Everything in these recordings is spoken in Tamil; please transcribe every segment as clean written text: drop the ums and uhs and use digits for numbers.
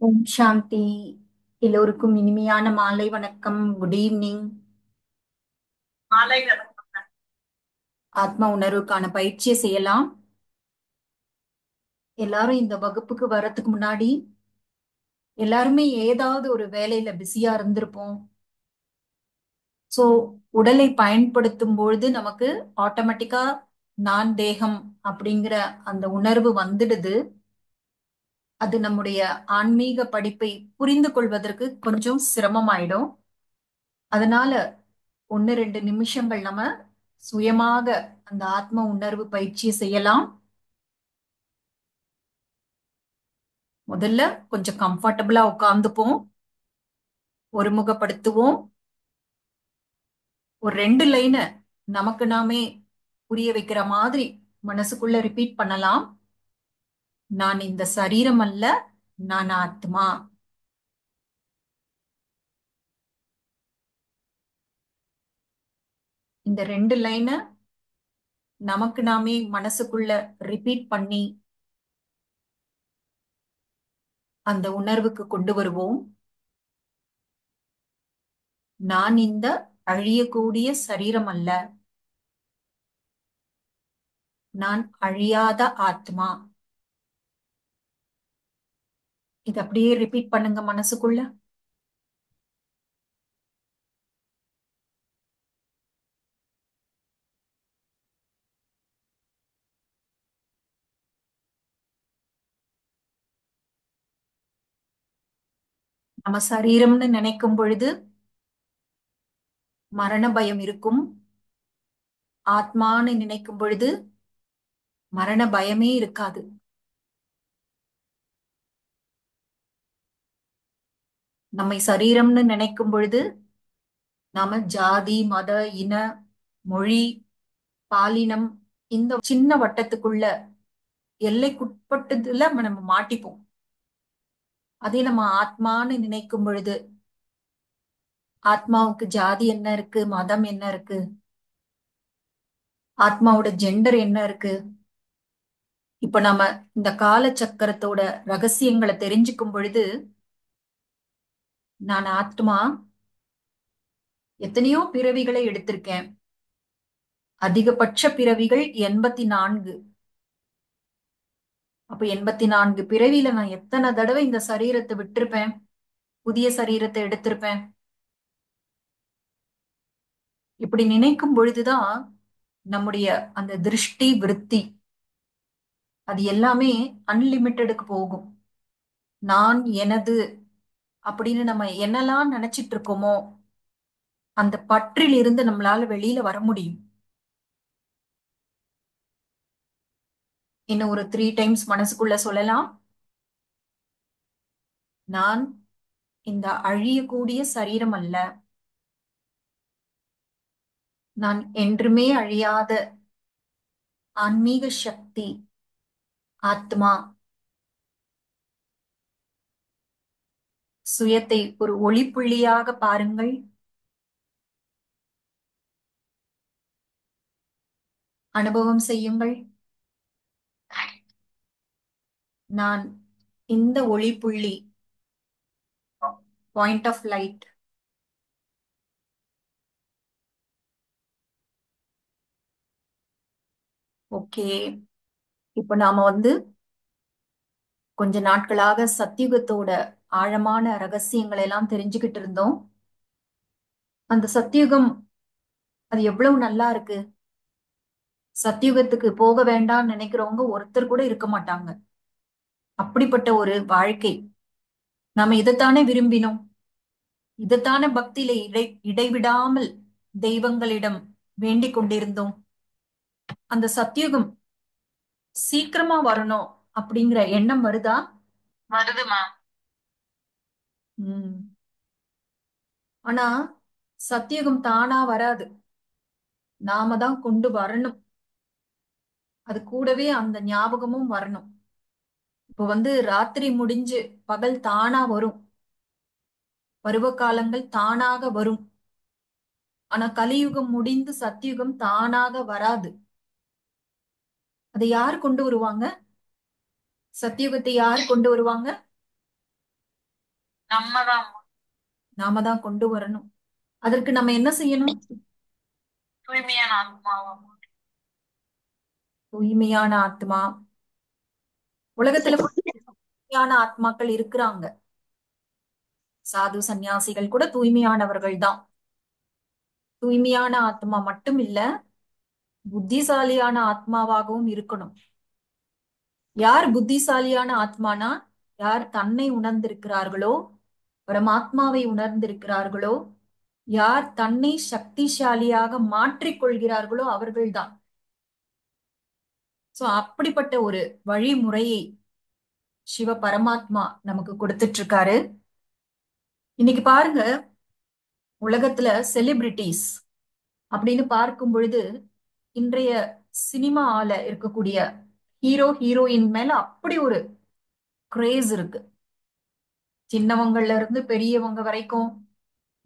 ஓம் சாந்தி. எல்லோருக்கும் இனிமையான மாலை வணக்கம். Good evening. மாலை வணக்கம். ஆத்ம உணர்வுக்கான பயிற்சியை செய்யலாம். எல்லாரும் இந்த வகுப்புக்கு வர்றதுக்கு முன்னாடி எல்லாருமே ஏதாவது ஒரு வேலையில பிஸியா இருந்திருப்போம். சோ உடலை பயன்படுத்தும் பொழுது நமக்கு ஆட்டோமேட்டிக்கா நான் தேகம் அப்படிங்கிற அந்த உணர்வு வந்துடுது. அது நம்முடைய ஆன்மீக படிப்பை புரிந்து கொள்வதற்கு கொஞ்சம் சிரமமாயிடும். அதனால 1-2 நிமிஷங்கள் நம்ம சுயமாக அந்த ஆத்ம உணர்வு பயிற்சியை செய்யலாம். முதல்ல கொஞ்சம் கம்ஃபர்டபுளா உட்கார்ந்துப்போம். ஒருமுகப்படுத்துவோம். ஒரு 2 லைனை நமக்கு நாமே புரிய வைக்கிற மாதிரி மனசுக்குள்ள ரிப்பீட் பண்ணலாம். நான் இந்த சரீரம் அல்ல, நான் ஆத்மா. இந்த 2 லைனை நமக்கு நாமே மனசுக்குள்ள ரிப்பீட் பண்ணி அந்த உணர்வுக்கு கொண்டு வருவோம். நான் இந்த அழியக்கூடிய சரீரம் அல்ல, நான் அழியாத ஆத்மா. இது அப்படியே ரிப்பீட் பண்ணுங்க மனசுக்குள்ள. நம்ம சரீரம்னு நினைக்கும் பொழுது மரண பயம் இருக்கும். ஆத்மான்னு நினைக்கும் பொழுது மரண பயமே இருக்காது. நம்மை சரீரம்னு நினைக்கும் பொழுது நாம ஜாதி, மத, இன, மொழி, பாலினம் இந்த சின்ன வட்டத்துக்குள்ள எல்லைக்குட்பட்டதுல நம்ம மாட்டிப்போம். அதே நம்ம ஆத்மான்னு நினைக்கும் பொழுது ஆத்மாவுக்கு ஜாதி என்ன இருக்கு, மதம் என்ன இருக்கு, ஆத்மாவோட ஜெண்டர் என்ன இருக்கு. இப்ப நம்ம இந்த கால சக்கரத்தோட ரகசியங்களை தெரிஞ்சுக்கும் பொழுது நான் ஆத்மா எத்தனையோ பிறவிகளை எடுத்திருக்கேன். அதிகபட்ச பிறவிகள் 84. அப்ப 84 பிறவியில நான் எத்தனை தடவை இந்த சரீரத்தை விட்டிருப்பேன், புதிய சரீரத்தை எடுத்திருப்பேன். இப்படி நினைக்கும் பொழுதுதான் நம்முடைய அந்த திருஷ்டி விருத்தி அது எல்லாமே அன்லிமிட்டெடுக்கு போகும். நான் எனது அப்படின்னு நம்ம என்னெல்லாம் நினைச்சிட்டு இருக்கோமோ அந்த பற்றில் இருந்து நம்மளால வெளியில வர முடியும். இன்னும் ஒரு 3 டைம்ஸ் மனசுக்குள்ள சொல்லலாம். நான் இந்த அழியக்கூடிய சரீரம் அல்ல, நான் என்றுமே அழியாத ஆன்மீக சக்தி, ஆத்மா. சுயத்தை ஒரு ஒளிப்புள்ளியாக பாருங்கள். அனுபவம் செய்யுங்கள். நான் இந்த ஒளிப்புள்ளி, பாயிண்ட் ஆஃப் லைட். ஓகே. இப்ப நாம கொஞ்ச நாட்களாக சத்தியுகத்தோட ஆழமான ரகசியங்களை எல்லாம் தெரிஞ்சுக்கிட்டு இருந்தோம். அந்த சத்தியுகம் அது எவ்வளவு நல்லா இருக்கு. சத்தியுகத்துக்கு போக வேண்டாம்னு நினைக்கிறவங்க ஒருத்தர் கூட இருக்க மாட்டாங்க. அப்படிப்பட்ட ஒரு வாழ்க்கை. நாம இதைத்தானே விரும்பினோம். இதைத்தானே பக்தியில இடைவிடாமல் தெய்வங்களிடம் வேண்டிக் கொண்டிருந்தோம். அந்த சத்தியுகம் சீக்கிரமா வரணும் அப்படிங்கிற எண்ணம் வருதா? வருதுமா. உம் ஆனா சத்தியுகம் தானா வராது. நாம தான் கொண்டு வரணும். அது கூடவே அந்த ஞாபகமும் வரணும். இப்போ ராத்திரி முடிஞ்சு பகல் தானா வரும். பருவ காலங்கள் தானாக வரும். ஆனா கலியுகம் முடிந்து சத்தியுகம் தானாக வராது. அதை யார் கொண்டு வருவாங்க? சத்தியுகத்தை யார் கொண்டு வருவாங்க? நம்ம தான் நாம தான் கொண்டு வரணும். அதற்கு நம்ம என்ன செய்யணும்? தூய்மையான ஆத்மாவா தூய்மையான ஆத்மா. உலகத்துல கூட தூய்மையான ஆத்மாக்கள் இருக்கிறாங்க. சாது சந்நியாசிகள் கூட தூய்மையானவர்கள் தான். தூய்மையான ஆத்மா மட்டும் இல்ல, புத்திசாலியான ஆத்மாவாகவும் இருக்கணும். யார் புத்திசாலியான ஆத்மானா, யார் தன்னை உணர்ந்திருக்கிறார்களோ, பரமாத்மாவை உணர்ந்திருக்கிறார்களோ, யார் தன்னை சக்திசாலியாக மாற்றிக் கொள்கிறார்களோ அவர்கள்தான். சோ அப்படிப்பட்ட ஒரு வழிமுறையை சிவ பரமாத்மா நமக்கு கொடுத்துட்டு இருக்காரு. இன்னைக்கு பாருங்க, உலகத்துல செலிபிரிட்டிஸ் அப்படின்னு பார்க்கும் பொழுது இன்றைய சினிமால இருக்கக்கூடிய ஹீரோ ஹீரோயின் மேல அப்படி ஒரு கிரேஸ் இருக்கு. சின்னவங்கள்ல இருந்து பெரியவங்க வரைக்கும்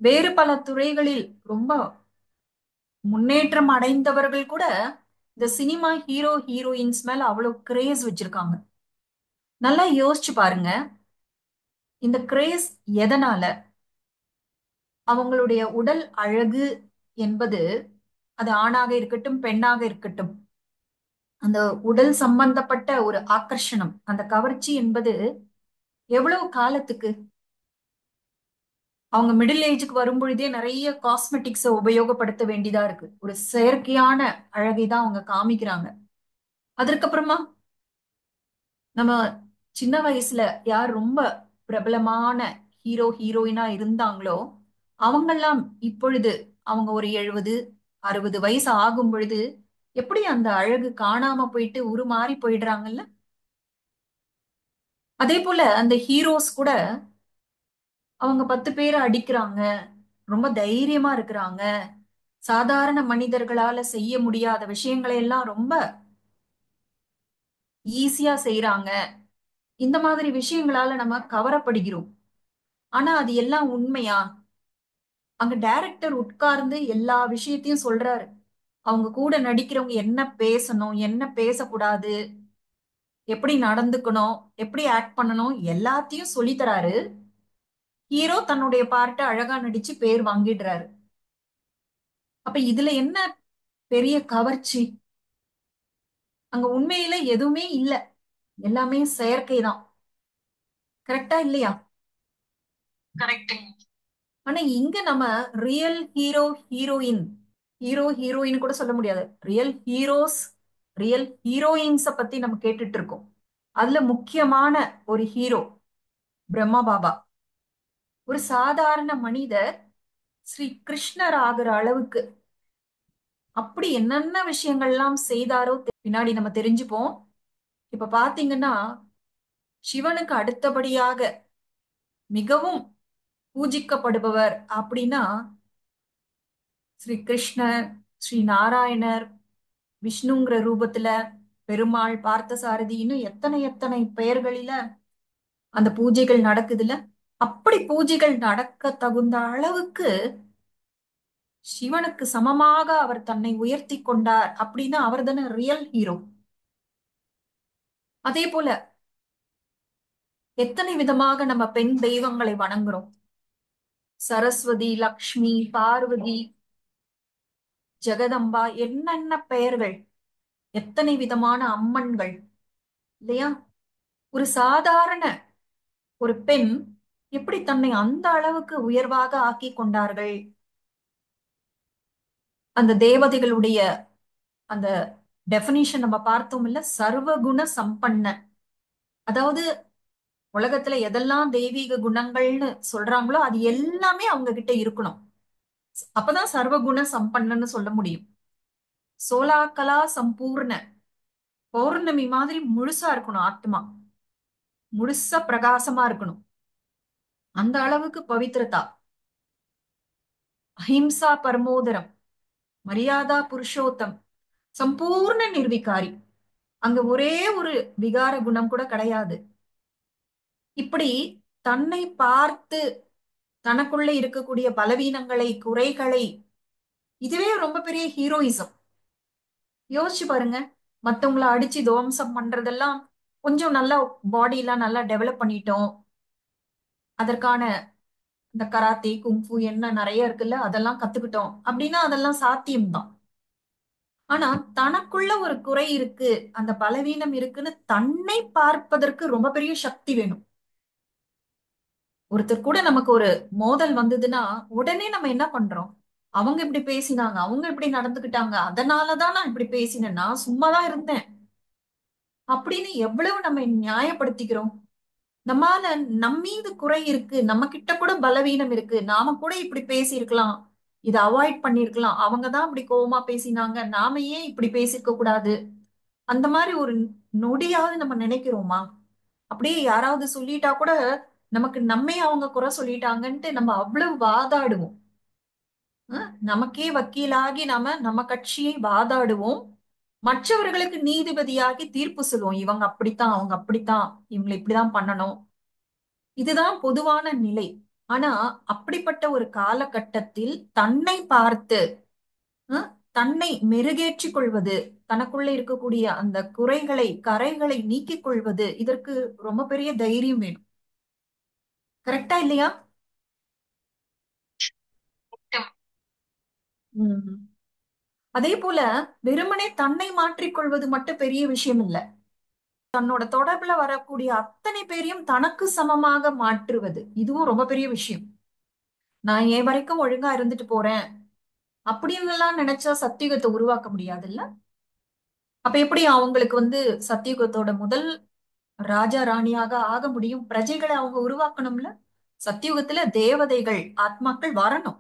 வேறு பல துறைகளில் ரொம்ப முன்னேற்றம் அடைந்தவர்கள் கூட இந்த சினிமா ஹீரோ ஹீரோயின்ஸ் மேல அவ்வளவு கிரேஸ் வச்சிருக்காங்க. நல்லா யோசிச்சு பாருங்க, இந்த கிரேஸ் எதனால? அவங்களுடைய உடல் அழகு என்பது, அது ஆணாக இருக்கட்டும் பெண்ணாக இருக்கட்டும், அந்த உடல் சம்பந்தப்பட்ட ஒரு ஆக்கர்ஷணம், அந்த கவர்ச்சி என்பது எவ்வளவு காலத்துக்கு? அவங்க மிடில் ஏஜுக்கு வரும் பொழுதே நிறைய காஸ்மெட்டிக்ஸை உபயோகப்படுத்த வேண்டியதா இருக்கு. ஒரு செயற்கையான அழகை தான் அவங்க காமிக்கிறாங்க. அதற்கப்புறமா நம்ம சின்ன வயசுல யார் ரொம்ப பிரபலமான ஹீரோ ஹீரோயினா இருந்தாங்களோ அவங்கெல்லாம் இப்பொழுது அவங்க ஒரு 70 60 வயசு ஆகும் பொழுது எப்படி அந்த அழகு காணாம போயிட்டு உருமாறி போயிடுறாங்கல்ல. அதே போல அந்த ஹீரோஸ் கூட அவங்க 10 பேரை அடிக்கிறாங்க, ரொம்ப தைரியமா இருக்கிறாங்க, சாதாரண மனிதர்களால செய்ய முடியாத விஷயங்களை எல்லாம் ரொம்ப ஈஸியா செய்யறாங்க. இந்த மாதிரி விஷயங்களால நம்ம கவரப்படுகிறோம். ஆனா அது எல்லாம் உண்மையா? அங்க டைரக்டர் உட்கார்ந்து எல்லா விஷயத்தையும் சொல்றாரு. அவங்க கூட நடிக்கிறவங்க என்ன பேசணும், என்ன பேசக்கூடாது, எப்படி நடந்துக்கணும், எப்படி ஆக்ட் பண்ணணும், எல்லாத்தையும் சொல்லி தராரு. ஹீரோ தன்னுடைய பார்ட்ட அழகா நடிச்சு பேர் வாங்கிடுறாரு. அப்ப இதுல என்ன பெரிய கவர்ச்சி? அங்க உண்மையில எதுவுமே இல்ல, எல்லாமே செயற்கை தான். கரெக்டா இல்லையா? கரெக்டுங்க. ஆனா இங்க நம்ம real hero heroine, hero heroine கூட சொல்ல முடியாது, ரியல் ஹீரோஸ் ரியல் ஹீரோயின்ஸ பத்தி நம்ம கேட்டுட்டு இருக்கோம். அதுல முக்கியமான ஒரு ஹீரோ பிரம்மா பாபா. ஒரு சாதாரண மனிதர் ஸ்ரீ கிருஷ்ணர் ஆகிற அளவுக்கு அப்படி என்னென்ன விஷயங்கள்லாம் செய்தாரோ பின்னாடி நம்ம தெரிஞ்சுப்போம். இப்ப பாத்தீங்கன்னா, சிவனுக்கு அடுத்தபடியாக மிகவும் பூஜிக்கப்படுபவர் அப்படின்னா ஸ்ரீ கிருஷ்ணர், ஸ்ரீ நாராயணர், விஷ்ணுங்கிற ரூபத்துல பெருமாள், பார்த்தசாரதி, இன்னும் எத்தனை எத்தனை பெயர்களில அந்த பூஜைகள் நடக்குதுல்ல. அப்படி பூஜைகள் நடக்க தகுந்த அளவுக்கு சிவனுக்கு சமமாக அவர் தன்னை உயர்த்தி கொண்டார் அப்படின்னா அவர் தானே ரியல் ஹீரோ. அதே போல எத்தனை விதமாக நம்ம பெண் தெய்வங்களை வணங்குறோம். சரஸ்வதி, லக்ஷ்மி, பார்வதி, ஜெகதம்பா, என்னென்ன பெயர்கள், எத்தனை விதமான அம்மன்கள் இல்லையா? ஒரு சாதாரண ஒரு பெண் எப்படி தன்னை அந்த அளவுக்கு உயர்வாக ஆக்கி கொண்டார்கள்? அந்த தேவதைகளுடைய அந்த டெபினிஷன் நம்ம பார்த்தோம் இல்ல, சர்வகுண சம்பன்ன. அதாவது உலகத்துல எதெல்லாம் தெய்வீக குணங்கள்னு சொல்றாங்களோ அது எல்லாமே அவங்க கிட்ட இருக்கணும். அப்பதான் சர்வகுண சம்பன்னன்னு சொல்ல முடியும். சோலாக்கலா சம்பூர்ண, பௌர்ணமி மாதிரி முழுசா இருக்கணும் ஆத்மா, முழுசா பிரகாசமா இருக்கணும். அந்த அளவுக்கு பவித்ரதா. அஹிம்சா பரமோதரம், மரியாதா புருஷோத்தம், சம்பூர்ண நிர்விகாரி. அங்க ஒரே ஒரு விகார குணம் கூட கிடையாது. இப்படி தன்னை பார்த்து தனக்குள்ள இருக்கக்கூடிய பலவீனங்களை, குறைகளை, இதுவே ரொம்ப பெரிய ஹீரோயிசம். யோசிச்சு பாருங்க, மத்தவங்கள அடிச்சு துவம்சம் பண்றதெல்லாம் கொஞ்சம் நல்லா பாடி எல்லாம் நல்லா டெவலப் பண்ணிட்டோம், அதற்கான இந்த கராத்தே குங்ஃபு என்ன நிறைய இருக்குல்ல, அதெல்லாம் கத்துக்கிட்டோம் அப்படின்னா அதெல்லாம் சாத்தியம்தான். ஆனா தனக்குள்ள ஒரு குறை இருக்கு, அந்த பலவீனம் இருக்குன்னு தன்னை பார்ப்பதற்கு ரொம்ப பெரிய சக்தி வேணும். ஒருத்தர் கூட நமக்கு ஒரு மோதல் வந்ததுன்னா உடனே நம்ம என்ன பண்றோம்? அவங்க இப்படி பேசினாங்க, அவங்க இப்படி நடந்துக்கிட்டாங்க, அதனாலதான் நான் இப்படி பேசினேன், நான் சும்மாதான் இருந்தேன் அப்படின்னு எவ்வளவு நம்ம நியாயப்படுத்திக்கிறோம். நம்மால நம்மீது குறை இருக்கு, நம்ம கிட்ட கூட பலவீனம் இருக்கு, நாம கூட இப்படி பேசியிருக்கலாம், இதை அவாய்ட் பண்ணிருக்கலாம், அவங்கதான் இப்படி கோவமா பேசினாங்க, நாம ஏன் இப்படி பேசிருக்க கூடாது, அந்த மாதிரி ஒரு நொடியாவது நம்ம நினைக்கிறோமா? அப்படியே யாராவது சொல்லிட்டா கூட நமக்கு நம்மே அவங்க குறை சொல்லிட்டாங்கன்ட்டு நம்ம அவ்வளவு வாதாடுவோம். நமக்கே வக்கீலாகி நாம நம்ம கட்சியை வாதாடுவோம். மற்றவர்களுக்கு நீதிபதியாகி தீர்ப்பு சொல்லுவோம், இவங்க அப்படித்தான், அவங்க அப்படித்தான், இவங்களை இப்படிதான் பண்ணணும். இதுதான் பொதுவான நிலை. ஆனா அப்படிப்பட்ட ஒரு காலகட்டத்தில் தன்னை பார்த்து அஹ், தன்னை மெருகேற்றிக் கொள்வது, தனக்குள்ள இருக்கக்கூடிய அந்த குறைகளை கரைகளை நீக்கிக் கொள்வது, இதற்கு ரொம்ப பெரிய தைரியம் வேணும். கரெக்டா இல்லையா? நிச்சயம். உம் அதே போல வெறுமனே தன்னை மாற்றிக் கொள்வது மட்டும் பெரிய விஷயம் இல்ல. தன்னோட தொடர்புல வரக்கூடிய அத்தனை பேரையும் தனக்கு சமமாக மாற்றுவது, இதுவும் ரொம்ப பெரிய விஷயம். நான் என் வரைக்கும் ஒழுங்கா இருந்துட்டு போறேன் அப்படின்னு எல்லாம் நினைச்சா சத்தியுகத்தை உருவாக்க முடியாதுல்ல. அப்ப எப்படி அவங்களுக்கு சத்தியுகத்தோட முதல் ராஜா ராணியாக ஆக முடியும்? பிரஜைகளை அவங்க உருவாக்கணும்ல. சத்தியுகத்துல தேவதைகள் ஆத்மாக்கள் வரணும்,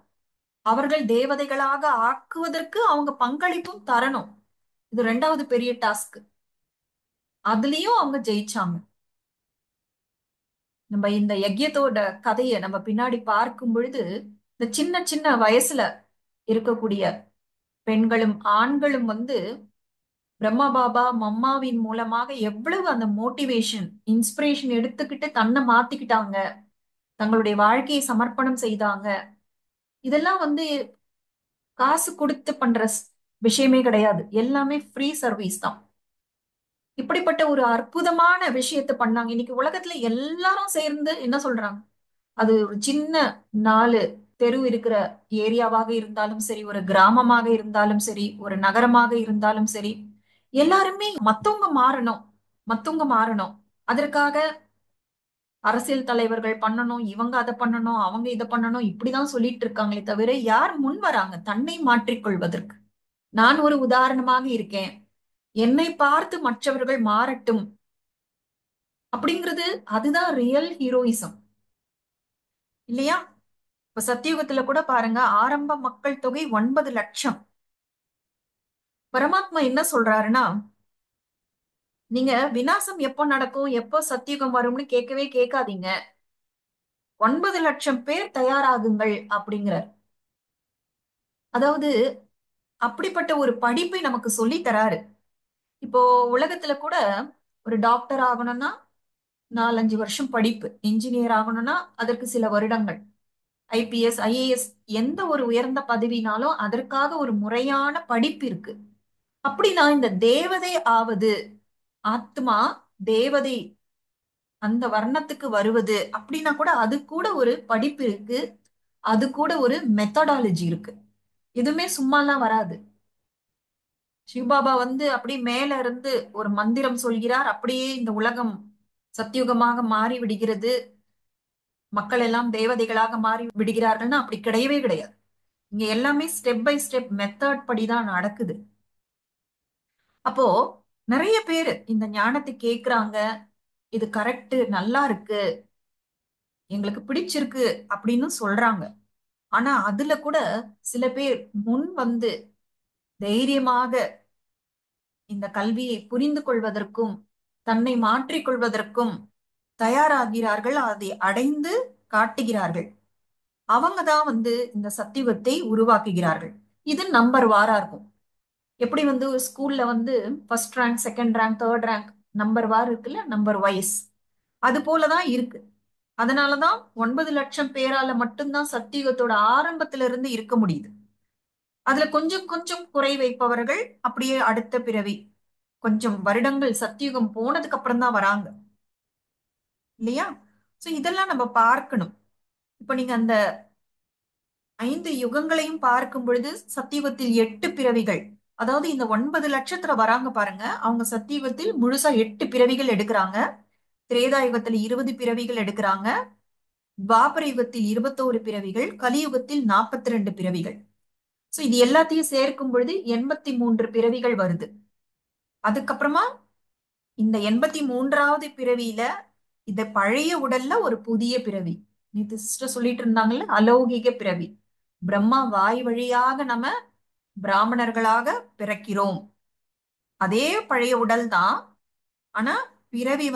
அவர்கள் தேவதைகளாக ஆக்குவதற்கு அவங்க பங்களிப்பும் தரணும். இது ரெண்டாவது பெரிய டாஸ்க். அதுலயும் அவங்க ஜெயிச்சாங்க. நம்ம இந்த யஜ்யத்தோட கதையை நம்ம பின்னாடி பார்க்கும் பொழுது, இந்த சின்ன சின்ன வயசுல இருக்கக்கூடிய பெண்களும் ஆண்களும் பிரம்மா பாபா மம்மாவின் மூலமாக எவ்வளவு அந்த மோட்டிவேஷன் இன்ஸ்பிரேஷன் எடுத்துக்கிட்டு தன்னை மாத்திக்கிட்டாங்க, தங்களுடைய வாழ்க்கையை சமர்ப்பணம் செய்தாங்க. இதெல்லாம் காசு கொடுத்து பண்ற விஷயமே கிடையாது, எல்லாமே ஃப்ரீ சர்வீஸ் தான். இப்படிப்பட்ட ஒரு அற்புதமான விஷயத்தை பண்ணாங்க. இன்னைக்கு உலகத்துல எல்லாரும் சேர்ந்து என்ன சொல்றாங்க? அது ஒரு சின்ன 4 தெரு இருக்கிற ஏரியாவாக இருந்தாலும் சரி, ஒரு கிராமமாக இருந்தாலும் சரி, ஒரு நகரமாக இருந்தாலும் சரி, எல்லாருமே மத்தவங்க மாறணும், மத்தவங்க மாறணும், அதற்காக அரசியல் தலைவர்கள் பண்ணணும், இவங்க அதை பண்ணணும், அவங்க இதை பண்ணணும், இப்படிதான் சொல்லிட்டு இருக்காங்களே தவிர யார் முன் வராங்க தன்னை மாற்றிக்கொள்வதற்கு? நான் ஒரு உதாரணமாக இருக்கேன், என்னை பார்த்து மற்றவர்கள் மாறட்டும் அப்படிங்கிறது, அதுதான் ரியல் ஹீரோயிசம் இல்லையா? இப்ப சத்தியுகத்துல கூட பாருங்க, ஆரம்ப மக்கள் தொகை 9 லட்சம். பரமாத்மா என்ன சொல்றாருன்னா, நீங்க விநாசம் எப்போ நடக்கும், எப்போ சத்தியுகம் வரும்னு கேட்கவே கேட்காதீங்க, 9 லட்சம் பேர் தயாராகுங்கள் அப்படிங்கிறார். அதாவது அப்படிப்பட்ட ஒரு படிப்பை நமக்கு சொல்லி தராரு. இப்போ உலகத்துல கூட ஒரு டாக்டர் ஆகணும்னா 4-5 வருஷம் படிப்பு, இன்ஜினியர் ஆகணும்னா அதற்கு சில வருடங்கள், ஐபிஎஸ் ஐஏஎஸ் எந்த ஒரு உயர்ந்த பதவினாலும் அதற்காக ஒரு முறையான படிப்பு இருக்கு. அப்படின்னா இந்த தேவதை ஆவது, ஆத்மா தேவதை அந்த வர்ணத்துக்கு வருவது அப்படின்னா கூட அது கூட ஒரு படிப்பு இருக்கு, அது கூட ஒரு மெத்தடாலஜி இருக்கு. எதுவுமே சும்மாலாம் வராது. சிவபாபா அப்படியே மேல இருந்து ஒரு மந்திரம் சொல்கிறார், அப்படியே இந்த உலகம் சத்தியுகமாக மாறி விடுகிறது, மக்கள் எல்லாம் தேவதைகளாக மாறி விடுகிறார்கள்னா அப்படி கிடையவே கிடையாது. இங்க எல்லாமே ஸ்டெப் பை ஸ்டெப் மெத்தட் படிதான் நடக்குது. அப்போ நிறைய பேரு இந்த ஞானத்தை கேக்குறாங்க, இது கரெக்ட், நல்லா இருக்கு, எங்களுக்கு பிடிச்சிருக்கு அப்படின்னு சொல்றாங்க. ஆனா அதுல கூட சில பேர் முன் தைரியமாக இந்த கல்வியை புரிந்து கொள்வதற்கும் தன்னை மாற்றிக் கொள்வதற்கும் தயாராகிறார்கள், அதை அடைந்து காட்டுகிறார்கள். அவங்க தான் இந்த சத்தியுகத்தை உருவாக்குகிறார்கள். இது நம்பர் வாரா இருக்கும். எப்படி ஒரு ஸ்கூல்ல first rank, second rank, third rank, number வார் இருக்குல்ல, நம்பர் வைஸ், அது போலதான் இருக்கு. அதனாலதான் 9 லட்சம் பேரால மட்டும்தான் சத்தியுகத்தோட ஆரம்பத்துல இருந்து இருக்க முடியுது. அதுல கொஞ்சம் கொஞ்சம் குறை வைப்பவர்கள் அப்படியே அடுத்த பிறவி, கொஞ்சம் வருடங்கள் சத்தியுகம் போனதுக்கு அப்புறம் தான் வராங்க இல்லையா? சோ இதெல்லாம் நம்ம பார்க்கணும். இப்ப நீங்க அந்த 5 யுகங்களையும் பார்க்கும் பொழுது சத்தியுகத்தில் 8 பிறவிகள், அதாவது இந்த 9 லட்சத்துல வராங்க பாருங்க, அவங்க சத்தியுகத்தில் முழுசா 8 பிறவிகள் எடுக்கிறாங்க. திரேதாயுகத்துல 20 பிறவிகள் எடுக்கிறாங்க. துவாபர யுகத்தில் 21 பிறவிகள், கலியுகத்தில் 42 பிறவிகள். சோ இது எல்லாத்தையும் சேர்க்கும் பொழுது 83 பிறவிகள் வருது. அதுக்கப்புறமா இந்த 83வது பிறவியில இந்த பழைய உடல்ல ஒரு புதிய பிறவி. நேத்து சிஸ்டர் சொல்லிட்டு இருந்தாங்கல்ல, அலௌகிக பிறவி. பிரம்மா வாய் வழியாக நம்ம பிராமணர்களாக பிறக்கிறோம். அதே பழைய உடல் தான், ஆனா பிறவி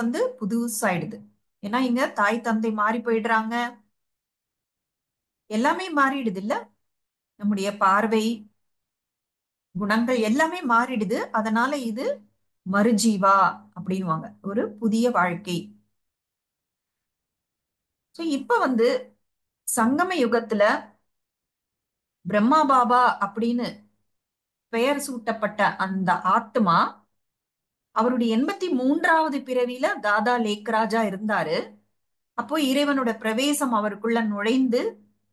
புதுசாயிடுது. ஏன்னா இங்க தாய் தந்தை மாறி போயிடுறாங்க, எல்லாமே மாறிடுது இல்ல. நம்முடைய பார்வை, குணங்கள் எல்லாமே மாறிடுது. அதனால இது மறுஜீவா அப்படின்வாங்க, ஒரு புதிய வாழ்க்கை. சோ இப்ப சங்கம யுகத்துல பிரம்மா பாபா அப்படின்னு பெயர் சூட்டப்பட்ட அந்த ஆத்மா, அவருடைய 83வது பிறவியில தாதா லேக்ராஜா இருந்தாரு. அப்போ இறைவனோட பிரவேசம் அவருக்குள்ள நுழைந்து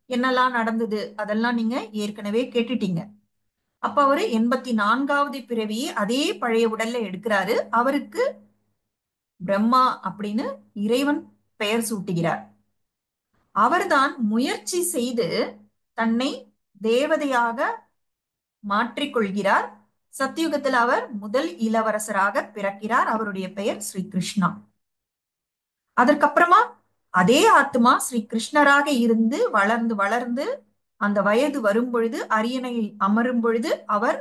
என்னெல்லாம் நடந்தது அதெல்லாம் நீங்க ஏற்கனவே கேட்டுட்டீங்க. அப்ப அவரு 84வது பிறவி அதே பழைய உடல்ல எடுக்கிறாரு. அவருக்கு பிரம்மா அப்படின்னு இறைவன் பெயர் சூட்டுகிறார். அவர்தான் முயற்சி செய்து தன்னை தேவதையாக மாற்றிக்கொள்கிறார். சத்தியுகத்தில் அவர் முதல் இளவரசராக பிறக்கிறார். அவருடைய பெயர் ஸ்ரீ கிருஷ்ணா. அதற்கப்புறமா அதே ஆத்மா ஸ்ரீ கிருஷ்ணராக இருந்து வளர்ந்து வளர்ந்து அந்த வயது வரும் பொழுது, அரியணையில் அமரும் பொழுது அவர்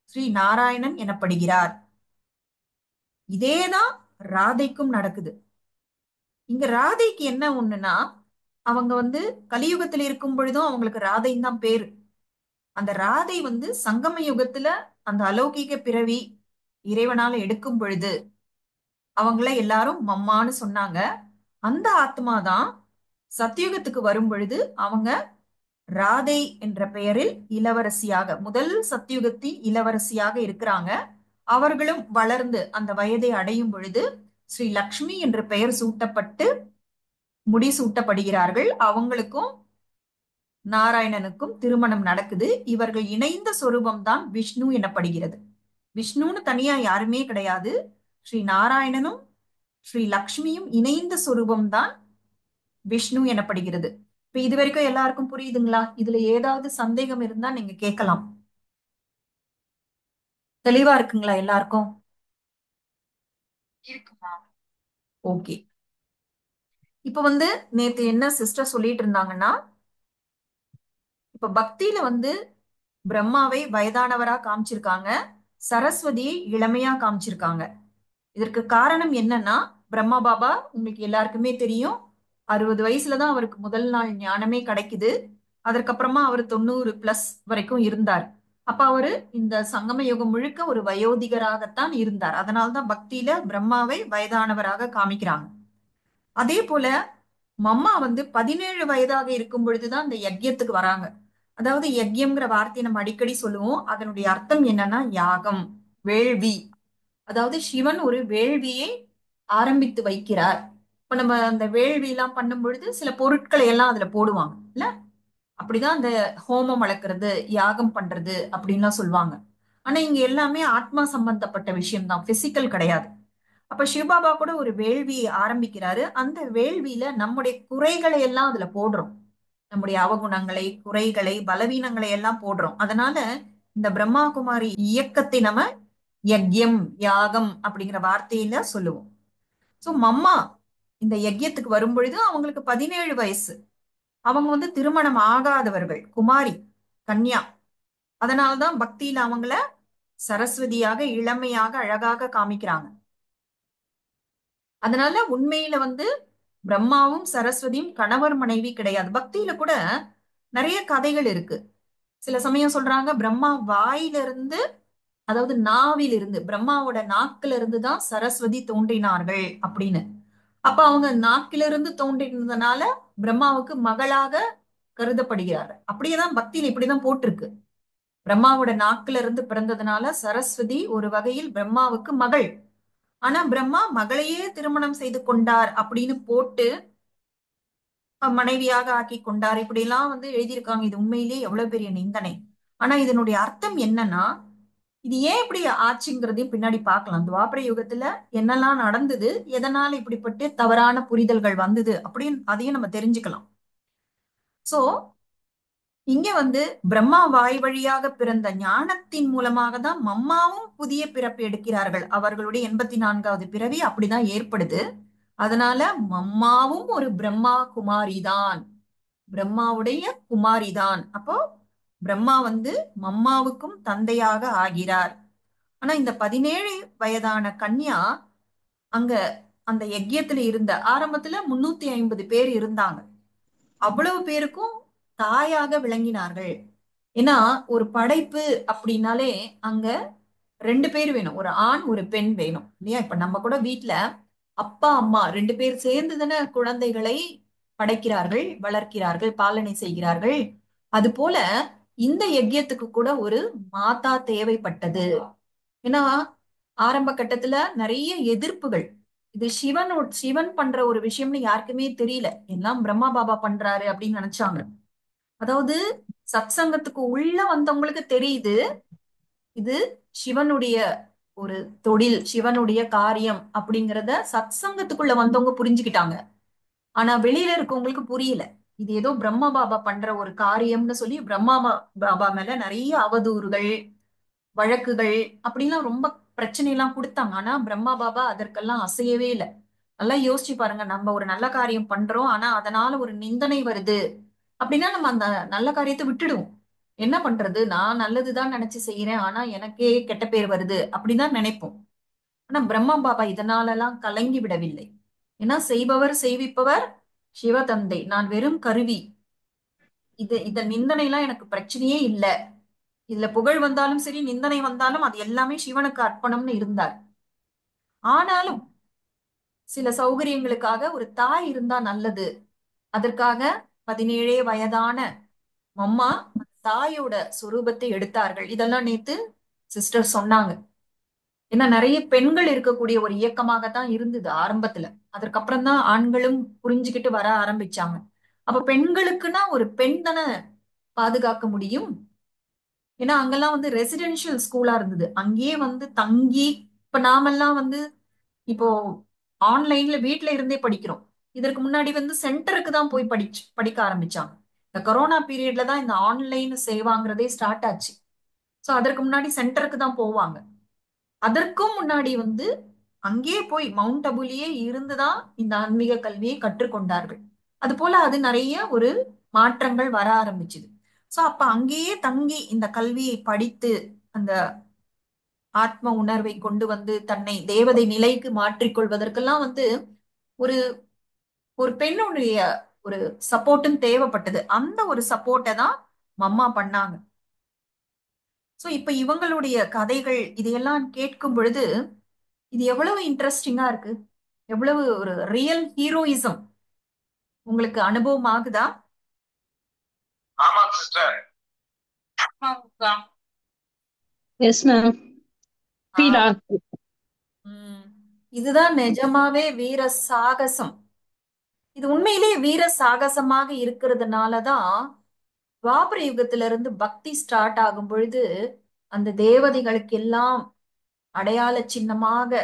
ஸ்ரீ நாராயணன் எனப்படுகிறார். இதேதான் ராதைக்கும் நடக்குது. இங்க ராதைக்கு என்ன ஒண்ணுன்னா, அவங்க கலியுகத்தில் இருக்கும் பொழுதும் அவங்களுக்கு ராதைன்னு தான் பேரு. அந்த ராதை சங்கம யுகத்துல அந்த அலௌகிக பிறவி இறைவனால எடுக்கும் பொழுது அவங்கள எல்லாரும் மம்மான்னு சொன்னாங்க. அந்த ஆத்மாதான் சத்தியுகத்துக்கு வரும் பொழுது அவங்க ராதை என்ற பெயரில் இளவரசியாக, முதல் சத்தியுகத்தின் இளவரசியாக இருக்கிறாங்க. அவர்களும் வளர்ந்து அந்த வயதை அடையும் பொழுது ஸ்ரீ லக்ஷ்மி என்ற பெயர் சூட்டப்பட்டு முடிசூட்டப்படுகிறார்கள். அவங்களுக்கும் நாராயணனுக்கும் திருமணம் நடக்குது. இவர்கள் இணைந்த சொரூபம் தான் விஷ்ணு எனப்படுகிறது. விஷ்ணுன்னு தனியா யாருமே கிடையாது. ஸ்ரீ நாராயணனும் ஸ்ரீ லக்ஷ்மியும் இணைந்த சொரூபம் தான் விஷ்ணு எனப்படுகிறது. இப்ப இது வரைக்கும் எல்லாருக்கும் புரியுதுங்களா? இதுல ஏதாவது சந்தேகம் இருந்தா நீங்க கேட்கலாம். தெளிவா இருக்குங்களா எல்லாருக்கும்? இருக்குமா? ஓகே. இப்ப நேத்து என்ன சிஸ்டர் சொல்லிட்டு இருந்தாங்கன்னா, இப்ப பக்தியில பிரம்மாவை வயதானவரா காமிச்சிருக்காங்க, சரஸ்வதியை இளமையா காமிச்சிருக்காங்க. இதற்கு காரணம் என்னன்னா, பிரம்மா பாபா உங்களுக்கு எல்லாருக்குமே தெரியும், 60 வயசுலதான் அவருக்கு முதல் நாள் ஞானமே கிடைக்குது. அதற்கப்புறமா அவர் 90+ வரைக்கும் இருந்தார். அப்ப அவரு இந்த சங்கம யுகம் முழுக்க ஒரு வயோதிகராகத்தான் இருந்தார். அதனால்தான் பக்தியில பிரம்மாவை வயதானவராக காமிக்கிறாங்க. அதே போல மம்மா 17 வயதாக இருக்கும் பொழுதுதான் இந்த யஜ்யத்துக்கு வராங்க. அதாவது யஜ்யம்ங்கிற வார்த்தையை நம்ம அடிக்கடி சொல்லுவோம். அதனுடைய அர்த்தம் என்னன்னா யாகம், வேள்வி. அதாவது சிவன் ஒரு வேள்வியை ஆரம்பித்து வைக்கிறார். இப்ப நம்ம அந்த வேள்வி எல்லாம் பண்ணும் பொழுது சில பொருட்களை எல்லாம் அதுல போடுவாங்க இல்ல. அப்படிதான் அந்த ஹோமம் வளர்க்கறது, யாகம் பண்றது அப்படின்லாம் சொல்லுவாங்க. ஆனா இங்க எல்லாமே ஆத்மா சம்பந்தப்பட்ட விஷயம் தான், பிசிக்கல் கிடையாது. அப்ப சிவபாபா கூட ஒரு வேள்வியை ஆரம்பிக்கிறாரு. அந்த வேள்வியில நம்முடைய குறைகளை எல்லாம் அதுல போடுறோம். நம்முடைய அவகுணங்களை, குறைகளை, பலவீனங்களை எல்லாம் போடுறோம். அதனால இந்த பிரம்மா குமாரி இயக்கத்தை நம்ம யக்யம், யாகம் அப்படிங்கிற வார்த்தையில சொல்லுவோம். சோ மம்மா இந்த யஜ்யத்துக்கு வரும் பொழுது அவங்களுக்கு 17 வயசு. அவங்க திருமணம் ஆகாதவர்கள், குமாரி, கன்யா. அதனால்தான் பக்தியில அவங்கள சரஸ்வதியாக, இளமையாக, அழகாக காமிக்கிறாங்க. அதனால உண்மையில பிரம்மாவும் சரஸ்வதியும் கணவர் மனைவி கிடையாது. பக்தியில கூட நிறைய கதைகள் இருக்கு. சில சமயம் சொல்றாங்க பிரம்மா வாயிலிருந்து, அதாவது நாவிலிருந்து, பிரம்மாவோட நாக்குல இருந்து தான் சரஸ்வதி தோன்றினார்கள் அப்படின்னு. அப்ப அவங்க நாக்கிலிருந்து தோன்றினதுனால பிரம்மாவுக்கு மகளாக கருதப்படுகிறார். அப்படியேதான் பக்தியில இப்படிதான் போட்டிருக்கு. பிரம்மாவோட நாக்குல இருந்து பிறந்ததுனால சரஸ்வதி ஒரு வகையில் பிரம்மாவுக்கு மகள். ஆனா பிரம்மா மகளையே திருமணம் செய்து கொண்டார் அப்படின்னு போட்டு மனைவியாக ஆக்கி கொண்டார், இப்படி எல்லாம் வந்து எழுதியிருக்காங்க. இது உண்மையிலேயே எவ்வளவு பெரிய நிந்தனை. ஆனா இதனுடைய அர்த்தம் என்னன்னா, இது ஏன் இப்படி ஆச்சுங்கிறதையும் பின்னாடி பார்க்கலாம். துவாபர யுகத்துல என்னெல்லாம் நடந்தது, எதனால இப்படிப்பட்ட தவறான புரிதல்கள் வந்தது அப்படின்னு அதையும் நம்ம தெரிஞ்சுக்கலாம். சோ இங்க வந்து பிரம்மா வாய் வழியாக பிறந்த ஞானத்தின் மூலமாக தான் மம்மாவும் புதிய பிறப்பு எடுக்கிறார்கள். அவர்களுடைய 84வது பிறவி அப்படிதான் ஏற்படுது. அதனால மம்மாவும் ஒரு பிரம்மா குமாரிதான், பிரம்மாவுடைய குமாரிதான். அப்போ பிரம்மா வந்து மம்மாவுக்கும் தந்தையாக ஆகிறார். ஆனா இந்த 17 வயதான கன்யா அங்க அந்த யஜ்யத்துல இருந்த ஆரம்பத்துல 350 பேர் இருந்தாங்க. அவ்வளவு பேருக்கும் தாயாக விளங்கினார்கள். ஏன்னா ஒரு படைப்பு அப்படின்னாலே அங்க 2 பேர் வேணும், ஒரு ஆண் ஒரு பெண் வேணும் இல்லையா? இப்ப நம்ம கூட வீட்ல அப்பா அம்மா 2 பேர் சேர்ந்து தானே குழந்தைகளை படைக்கிறார்கள், வளர்க்கிறார்கள், பாலனை செய்கிறார்கள். அது போல இந்த யஜ்யத்துக்கு கூட ஒரு மாதா தேவைப்பட்டது. ஏன்னா ஆரம்ப கட்டத்துல நிறைய எதிர்ப்புகள். இது சிவன் பண்ற ஒரு விஷயம்னு யாருக்குமே தெரியல, எல்லாம் பிரம்மா பாபா பண்றாரு அப்படின்னு நினைச்சாங்க. அதாவது சத்சங்கத்துக்கு உள்ள வந்தவங்களுக்கு தெரியுது இது சிவனுடைய ஒரு தொழில், சிவனுடைய காரியம் அப்படிங்கிறத சத்சங்கத்துக்குள்ள வந்தவங்க புரிஞ்சுக்கிட்டாங்க. ஆனா வெளியில இருக்கவங்களுக்கு புரியல, இது ஏதோ பிரம்மா பாபா பண்ற ஒரு காரியம்னு சொல்லி பாபா மேல நிறைய அவதூறுகள், வழக்குகள் அப்படிலாம் ரொம்ப பிரச்சனை எல்லாம் கொடுத்தாங்க. ஆனா பிரம்மா பாபா அதற்கெல்லாம் அசையவே இல்லை. நல்லா யோசிச்சு பாருங்க, நம்ம ஒரு நல்ல காரியம் பண்றோம், ஆனா அதனால ஒரு நிந்தனை வருது அப்படின்னா நம்ம அந்த நல்ல காரியத்தை விட்டுடுவோம். என்ன பண்றது, நான் நல்லதுதான் நினைச்சு செய்யறேன், ஆனா எனக்கே கெட்ட பேர் வருது அப்படிதான் நினைப்போம். ஆனா பிரம்மா பாபா இதனாலெல்லாம் கலங்கி விடவில்லை. ஏன்னா செய்பவர் செய்விப்பவர் சிவதந்தை, நான் வெறும் கருவி. இந்த நிந்தனை எல்லாம் எனக்கு பிரச்சனையே இல்லை. இதுல புகழ் வந்தாலும் சரி, நிந்தனை வந்தாலும் அது எல்லாமே சிவனுக்கு அர்ப்பணம்னு இருந்தார். ஆனாலும் சில சௌகரியங்களுக்காக ஒரு தாய் இருந்தா நல்லது. அதற்காக 17 வயதான அம்மா தாயோட சுரூபத்தை எடுத்தார்கள். இதெல்லாம் நேத்து சிஸ்டர் சொன்னாங்க. ஏன்னா நிறைய பெண்கள் இருக்கக்கூடிய ஒரு இயக்கமாகத்தான் இருந்தது ஆரம்பத்துல. அதற்கப்புறம் தான் ஆண்களும் புரிஞ்சுக்கிட்டு வர ஆரம்பிச்சாங்க. அப்ப பெண்களுக்குன்னா ஒரு பெண் தானே பாதுகாக்க முடியும். ஏன்னா அங்கெல்லாம் வந்து ரெசிடென்ஷியல் ஸ்கூலா இருந்தது, அங்கேயே வந்து தங்கி. இப்ப நாமெல்லாம் வந்து இப்போ ஆன்லைன்ல வீட்ல இருந்தே படிக்கிறோம். இதற்கு முன்னாடி வந்து சென்டருக்கு தான் போய் படிக்க ஆரம்பிச்சாங்க. இந்த கொரோனா பீரியட்ல தான் இந்த ஆன்லைன் சேவாங்கிறதே ஸ்டார்ட் ஆச்சு. சோ அதற்கு முன்னாடி சென்டருக்கு தான் போவாங்க. அதற்கும் முன்னாடி வந்து அங்கேயே போய் மவுண்ட் அபுலயே இருந்துதான் இந்த ஆன்மீக கல்வியை கற்றுக்கொண்டார்கள். அது போல அது நிறைய ஒரு மாற்றங்கள் வர ஆரம்பிச்சுது. சோ அப்ப அங்கேயே தங்கி இந்த கல்வியை படித்து அந்த ஆத்ம உணர்வை கொண்டு வந்து தன்னை தேவதை நிலைக்கு மாற்றிக்கொள்வதற்கெல்லாம் வந்து ஒரு ஒரு பெண்ணுடைய ஒரு சப்போர்ட்டும் தேவைப்பட்டது. அந்த ஒரு சப்போர்ட்டை தான் மம்மா பண்ணாங்க. சோ இப்ப இவங்களுடைய கதைகள் இதையெல்லாம் கேட்கும் பொழுது இது எவ்வளவு இன்ட்ரெஸ்டிங்கா இருக்கு, எவ்வளவு ஒரு ரியல் ஹீரோயிசம் உங்களுக்கு அனுபவம் ஆகுதா? ஆமாங்க சிஸ்டர். ஆமாங்கக்கா. Yes ma'am. ஃபீல் ஆஹ் ஆகுது. உம் இதுதான் நிஜமாவே வீர சாகசம். இது உண்மையிலேயே வீர சாகசமாக இருக்கிறதுனாலதான் துவாபர யுகத்துல இருந்து பக்தி ஸ்டார்ட் ஆகும் பொழுது அந்த தேவதைகளுக்கெல்லாம் அடையாள சின்னமாக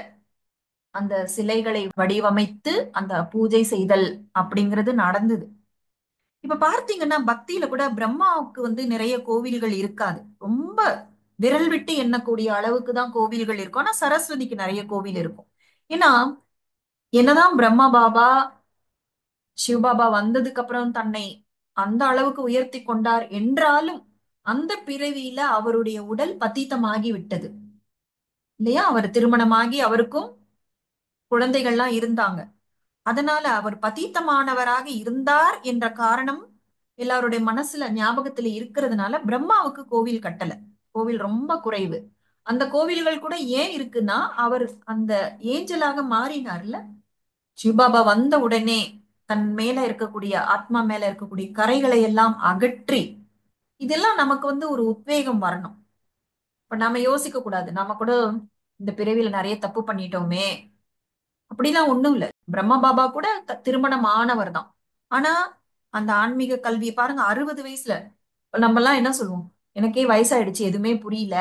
அந்த சிலைகளை வடிவமைத்து அந்த பூஜை செய்தல் அப்படிங்கிறது நடந்தது. இப்ப பார்த்தீங்கன்னா பக்தியில கூட பிரம்மாவுக்கு வந்து நிறைய கோவில்கள் இருக்காது. ரொம்ப விரல் விட்டு எண்ணக்கூடிய அளவுக்கு தான் கோவில்கள் இருக்கும். ஆனா சரஸ்வதிக்கு நிறைய கோவில் இருக்கும். ஏன்னா என்னதான் பிரம்மா பாபா சிவபாபா வந்ததுக்கு அப்புறம் தன்னை அந்த அளவுக்கு உயர்த்தி கொண்டார் என்றாலும் அந்த பிறவியில அவருடைய உடல் பதீத்தமாகி விட்டது இல்லையா? அவர் திருமணமாகி அவருக்கும் குழந்தைகள்லாம் இருந்தாங்க. அதனால அவர் பதீத்தமானவராக இருந்தார் என்ற காரணம் எல்லாருடைய மனசுல ஞாபகத்துல இருக்கிறதுனால பிரம்மாவுக்கு கோவில் கட்டல. கோவில் ரொம்ப குறைவு. அந்த கோவில்கள் கூட ஏன் இருக்குன்னா அவர் அந்த ஏஞ்சலாக மாறினார்ல. சிவபாபா வந்த உடனே தன் மேல இருக்கக்கூடிய ஆத்மா மேல இருக்கக்கூடிய கரைகளை எல்லாம் அகற்றி, இதெல்லாம் நமக்கு வந்து ஒரு உத்வேகம் வரணும். இப்ப நாம யோசிக்க கூடாது, நாம கூட இந்த பிறவியில நிறைய தப்பு பண்ணிட்டோமே, அப்படிலாம் ஒண்ணும் இல்ல. பிரம்ம பாபா கூட திருமணம் ஆனவர் தான். ஆனா அந்த ஆன்மீக கல்வியை பாருங்க. 60 வயசுல நம்ம எல்லாம் என்ன சொல்லுவோம்? எனக்கே வயசாயிடுச்சு, எதுவுமே புரியல,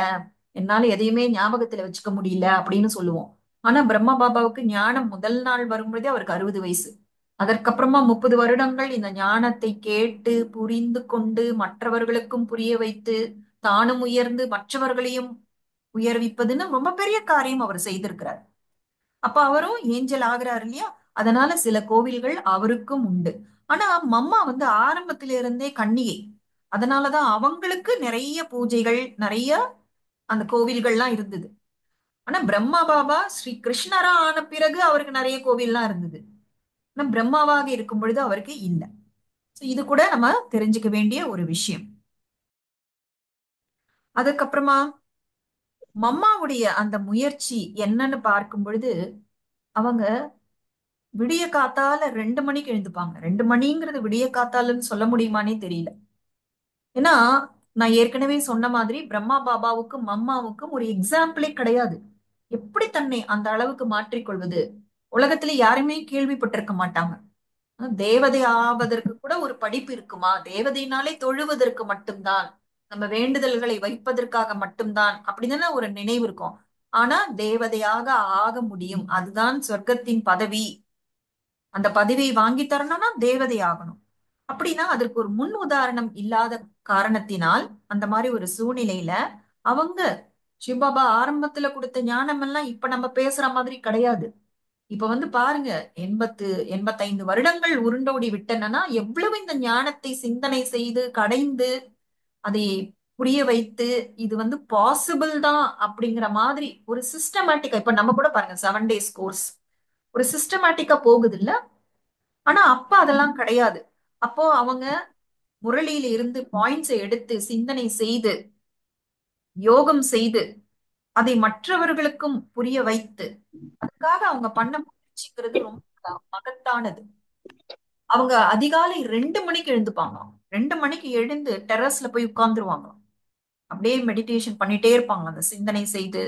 என்னால எதையுமே ஞாபகத்துல வச்சுக்க முடியல அப்படின்னு சொல்லுவோம். ஆனா பிரம்மா பாபாவுக்கு ஞானம் முதல் நாள் வரும்பொழுதே அவருக்கு 60 வயசு. அதற்கப்புறமா 30 வருடங்கள் இந்த ஞானத்தை கேட்டு புரிந்து கொண்டு மற்றவர்களுக்கும் புரிய வைத்து தானும் உயர்ந்து மற்றவர்களையும் உயர்விப்பதுன்னு ரொம்ப பெரிய காரியம் அவர் செய்திருக்கிறார். அப்ப அவரும் ஏஞ்சல் ஆகுறாரு இல்லையா? அதனால சில கோவில்கள் அவருக்கும் உண்டு. ஆனா மம்மா வந்து ஆரம்பத்தில இருந்தே கன்னிகை. அதனாலதான் அவங்களுக்கு நிறைய பூஜைகள், நிறைய அந்த கோவில்கள்லாம் இருந்தது. ஆனா பிரம்மா பாபா ஸ்ரீ கிருஷ்ணரா ஆன பிறகு அவருக்கு நிறைய கோவில்லாம் இருந்தது. ஆனா பிரம்மாவாக இருக்கும் பொழுது அவருக்கு இல்ல. So இது கூட நம்ம தெரிஞ்சுக்க வேண்டிய ஒரு விஷயம். அதுக்கப்புறமா மம்மாவுடைய அந்த முயற்சி என்னன்னு பார்க்கும் பொழுது, அவங்க விடிய காத்தால 2 மணிக்கு எழுந்துப்பாங்க. 2 மணிங்கிறது விடிய காத்தாலன்னு சொல்ல முடியுமானே தெரியல. ஏன்னா நான் ஏற்கனவே சொன்ன மாதிரி பிரம்மா பாபாவுக்கும் மம்மாவுக்கும் ஒரு எக்ஸாம்பிளே கிடையாது. எப்படி தன்னை அந்த அளவுக்கு மாற்றிக்கொள்வது? உலகத்துல யாருமே கேள்விப்பட்டிருக்க மாட்டாங்க. தேவதை ஆவதற்கு கூட ஒரு படிப்பு இருக்குமா? தேவதையினாலே தொழுவதற்கு மட்டும்தான், நம்ம வேண்டுதல்களை வைப்பதற்காக மட்டும்தான் அப்படிதானே ஒரு நினைவு இருக்கும். ஆனா தேவதையாக ஆக முடியும், அதுதான் சொர்க்கத்தின் பதவி. அந்த பதவியை வாங்கி தரணும்னா தேவதை ஆகணும். அப்படின்னா அதற்கு ஒரு முன் உதாரணம் இல்லாத காரணத்தினால் அந்த மாதிரி ஒரு சூழ்நிலையில அவங்க சிவபாபா ஆரம்பத்துல கொடுத்த ஞானம் எல்லாம் இப்ப நம்ம பேசுற மாதிரி கிடையாது. இப்ப வந்து பாருங்க, 85 வருடங்கள் உருண்டோடி விட்டனன்னா எவ்வளவு இந்த ஞானத்தை சிந்தனை செய்து கடைந்து அதை புரிய வைத்து இது வந்து பாசிபிள் தான் அப்படிங்கிற மாதிரி ஒரு சிஸ்டமேட்டிக்கா, இப்ப நம்ம கூட பாருங்க 7 days கோர்ஸ் ஒரு சிஸ்டமேட்டிக்கா போகுது இல்ல? ஆனா அப்ப அதெல்லாம் கிடையாது. அப்போ அவங்க முரளியில இருந்து பாயிண்ட்ஸை எடுத்து சிந்தனை செய்து யோகம் செய்து அதை மற்றவர்களுக்கும் புரிய வைத்து அதுக்காக அவங்க பண்ண முயற்சிங்கிறது ரொம்ப மகத்தானது. அவங்க அதிகாலை 2 மணிக்கு எழுந்துப்பாங்க. 2 மணிக்கு எழுந்து டெரஸ்ல போய் உட்கார்ந்துருவாங்க. அப்படியே மெடிடேஷன் பண்ணிட்டே இருப்பாங்க அந்த சிந்தனை செய்து.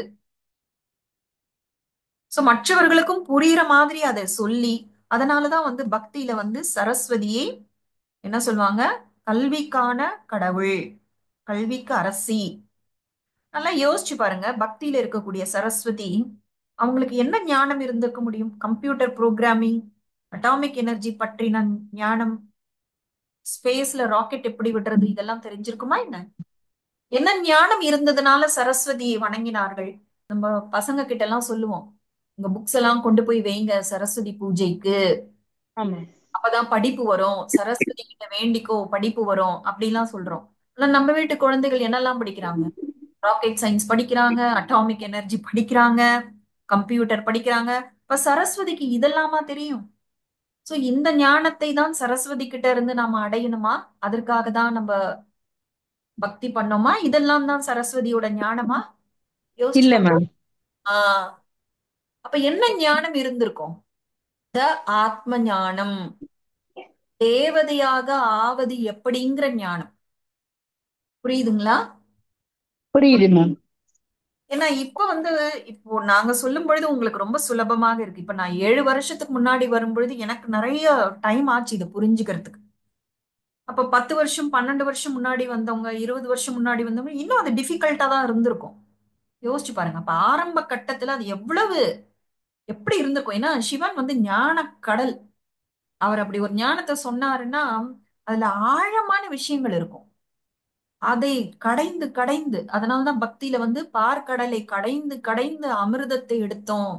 சோ மற்றவர்களுக்கும் புரியுற மாதிரி அதை சொல்லி, அதனாலதான் வந்து பக்தியில வந்து சரஸ்வதியை என்ன சொல்லுவாங்க? கல்விக்கான கடவுள், கல்விக்கு அரசி. நல்லா யோசிச்சு பாருங்க, பக்தியில இருக்கக்கூடிய சரஸ்வதி அவங்களுக்கு என்ன ஞானம் இருந்திருக்க முடியும்? கம்ப்யூட்டர் புரோகிராமிங், அட்டாமிக் எனர்ஜி பற்றின ஞானம், ஸ்பேஸ்ல ராக்கெட் எப்படி விடுறது, இதெல்லாம் தெரிஞ்சிருக்குமா என்ன? என்ன ஞானம் இருந்ததுனால சரஸ்வதியை வணங்கினார்கள்? நம்ம பசங்க கிட்ட எல்லாம் சொல்லுவோம், உங்க புக்ஸ் எல்லாம் கொண்டு போய் வைங்க சரஸ்வதி பூஜைக்கு, ஆமா. அப்பதான் படிப்பு வரும், சரஸ்வதி கிட்ட வேண்டிக்கோ படிப்பு வரும் அப்படிலாம் சொல்றோம். ஆனா நம்ம வீட்டு குழந்தைகள் என்னெல்லாம் படிக்கிறாங்க? ராக்கெட் சயின்ஸ் படிக்கிறாங்க, அட்டாமிக் எனர்ஜி படிக்கிறாங்க, கம்ப்யூட்டர் படிக்கிறாங்க. இப்ப சரஸ்வதிக்கு இதெல்லாமா தெரியும்? சோ இந்த ஞானத்தை தான் சரஸ்வதி கிட்ட இருந்து நாம அடையணுமா? அதற்காக தான் நம்ம பக்தி பண்ணோமா? இதெல்லாம் தான் சரஸ்வதியோட ஞானமா? யோசிச்சு இல்ல பாருங்க. மேம். ஆஹ் அப்ப என்ன ஞானம் இருந்திருக்கும்? ஆத்ம ஞானம், தேவதையாக ஆவது எப்படிங்கிற ஞானம். புரியுதுங்களா? புரியுது மேம். ஏன்னா இப்ப வந்து இப்போ நாங்க சொல்லும் பொழுது உங்களுக்கு ரொம்ப சுலபமாக இருக்கு. இப்ப நான் 7 வருஷத்துக்கு முன்னாடி வரும்பொழுது எனக்கு நிறைய டைம் ஆச்சு இதை புரிஞ்சுக்கிறதுக்கு. அப்ப 10 வருஷம் 12 வருஷம் முன்னாடி வந்தவங்க, 20 வருஷம் முன்னாடி வந்தவங்க இன்னும் அது டிஃபிகல்ட்டா தான் இருந்திருக்கும். யோசிச்சு பாருங்க. அப்ப ஆரம்ப கட்டத்துல அது எவ்வளவு எப்படி இருந்திருக்கும்? ஏன்னா சிவன் வந்து ஞான கடல். அவர் அப்படி ஒரு ஞானத்தை சொன்னாருன்னா அதுல ஆழமான விஷயங்கள் இருக்கும். அதை கடைந்து கடைந்து, அதனாலதான் பக்தியில வந்து பார்க்கடலை கடைந்து கடைந்து அமிர்தத்தை எடுத்தோம்,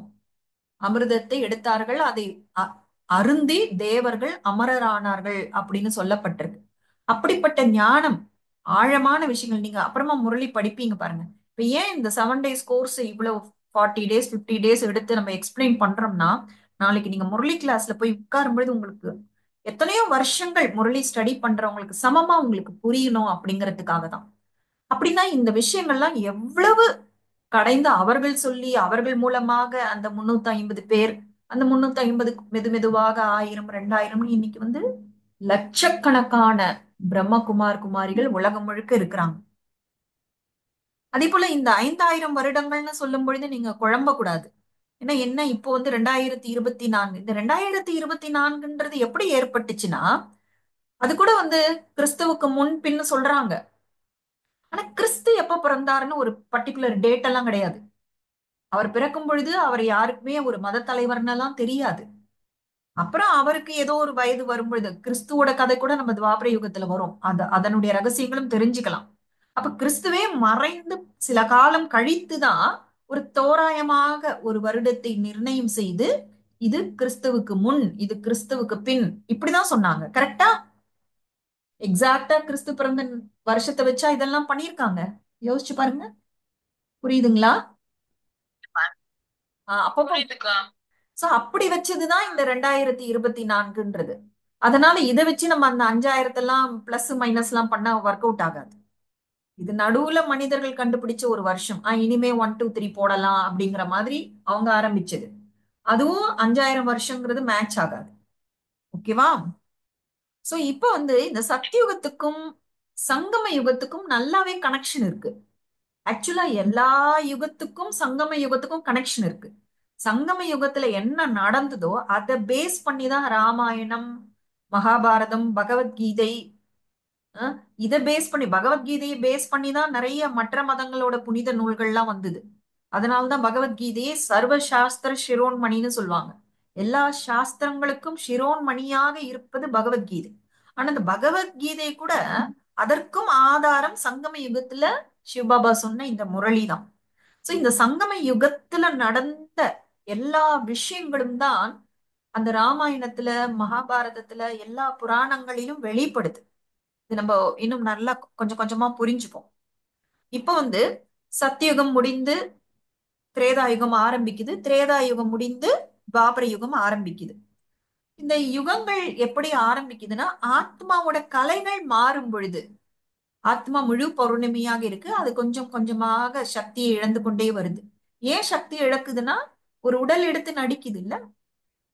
அமிர்தத்தை எடுத்தார்கள், அதை அ- அருந்தி தேவர்கள் அமரரானார்கள் அப்படின்னு சொல்லப்பட்டிருக்கு. அப்படிப்பட்ட ஞானம், ஆழமான விஷயங்கள் நீங்க அப்புறமா முரளி படிப்பீங்க பாருங்க. இப்ப ஏன் இந்த 7 days கோர்ஸ் இவ்வளவு 40 days 50 days எடுத்து நம்ம எக்ஸ்பிளைன் பண்றோம்னா, நாளைக்கு நீங்க முரளி கிளாஸ்ல போய் உட்காரும் பொழுது உங்களுக்கு எத்தனையோ வருஷங்கள் முரளி ஸ்டடி பண்றவங்களுக்கு சமமா உங்களுக்கு புரியணும் அப்படிங்கிறதுக்காக தான். அப்படின்னா இந்த விஷயங்கள்லாம் எவ்வளவு கடைந்து அவர்கள் சொல்லி அவர்கள் மூலமாக அந்த 350 பேர், அந்த 350 மெது மெதுவாக 1000 2000 இன்னைக்கு வந்து லட்சக்கணக்கான பிரம்மகுமார் குமாரிகள் உலகம் முழுக்க இருக்கிறாங்க. அதே போல இந்த 5000 வருடங்கள்னு சொல்லும் பொழுது நீங்க குழம்ப கூடாது. ஏன்னா என்ன இப்போ வந்து 2024, இந்த 2024ன்றது எப்படி ஏற்பட்டுச்சுன்னா அது கூட வந்து கிறிஸ்துவுக்கு முன் பின்னு சொல்றாங்க. ஆனா கிறிஸ்து எப்ப பிறந்தாருன்னு ஒரு பர்டிகுலர் டேட் எல்லாம் கிடையாது. அவர் பிறக்கும் பொழுது அவர் யாருக்குமே ஒரு மத தலைவர்னெல்லாம் தெரியாது. அப்புறம் அவருக்கு ஏதோ ஒரு வயது வரும்பொழுது கிறிஸ்துவோட கதை கூட நம்ம துவாபர யுகத்துல வரும். அதனுடைய ரகசியங்களும் தெரிஞ்சுக்கலாம். அப்ப கிறிஸ்துவே மறைந்து சில காலம் கழித்துதான் ஒரு தோராயமாக ஒரு வருடத்தை நிர்ணயம் செய்து இது கிறிஸ்துவுக்கு முன், இது கிறிஸ்துவுக்கு பின், இப்படிதான் சொன்னாங்க. கரெக்டா? எக்ஸாக்டா கிறிஸ்து பிறந்த வருஷத்தை வச்சா இதெல்லாம் பண்ணியிருக்காங்க. யோசிச்சு பாருங்க. புரியுதுங்களா? அப்பப்போ புரியுதுக்கா. சோ அப்படி வச்சதுதான் இந்த 2024ன்றது. அதனால இதை வச்சு நம்ம அந்த 5000 பிளஸ் மைனஸ் எல்லாம் பண்ணா ஒர்க் அவுட் ஆகாது. இது நடுவுல மனிதர்கள் கண்டுபிடிச்ச ஒரு வருஷம். இனிமே 1 2 3 போடலாம் அப்படிங்கிற மாதிரி அவங்க ஆரம்பிச்சது. அதுவும் 5000 வருஷங்கிறது மேட்ச் ஆகாது. ஓகேவா? சோ இப்ப வந்து இந்த சத்தியுகத்துக்கும் சங்கம யுகத்துக்கும் நல்லாவே கனெக்ஷன் இருக்கு. ஆக்சுவலா எல்லா யுகத்துக்கும் சங்கம யுகத்துக்கும் கனெக்ஷன் இருக்கு. சங்கம யுகத்துல என்ன நடந்ததோ அதை பேஸ் பண்ணி தான் ராமாயணம், மகாபாரதம், பகவத்கீதை, அஹ், இதை பேஸ் பண்ணி பகவத்கீதையை பேஸ் பண்ணி தான் நிறைய மற்ற மதங்களோட புனித நூல்கள்லாம் வந்தது. அதனாலதான் பகவத்கீதையை சர்வ சாஸ்திர சிரோன்மணின்னு சொல்லுவாங்க. எல்லா சாஸ்திரங்களுக்கும் சிரோன்மணியாக இருப்பது பகவத்கீதை. ஆனா இந்த பகவத்கீதை கூட அதற்கும் ஆதாரம் சங்கம யுகத்துல சிவபாபா சொன்ன இந்த முரளி தான். சோ இந்த சங்கம யுகத்துல நடந்த எல்லா விஷயங்களும் தான் அந்த ராமாயணத்துல, மகாபாரதத்துல, எல்லா புராணங்களிலும் வெளிப்படுது. இது நம்ம இன்னும் நல்லா கொஞ்சம் கொஞ்சமா புரிஞ்சுப்போம். இப்ப வந்து சத்தியுகம் முடிந்து திரேதாயுகம் ஆரம்பிக்குது, திரேதாயுகம் முடிந்து துவாபர யுகம் ஆரம்பிக்குது. இந்த யுகங்கள் எப்படி ஆரம்பிக்குதுன்னா ஆத்மாவோட கலைகள் மாறும் பொழுது, ஆத்மா முழு பௌர்ணமியாக இருக்கு, அது கொஞ்சம் கொஞ்சமாக சக்தியை இழந்து கொண்டே வருது. ஏன் சக்தி இழக்குதுன்னா ஒரு உடல் எடுத்து நடிக்குது இல்ல,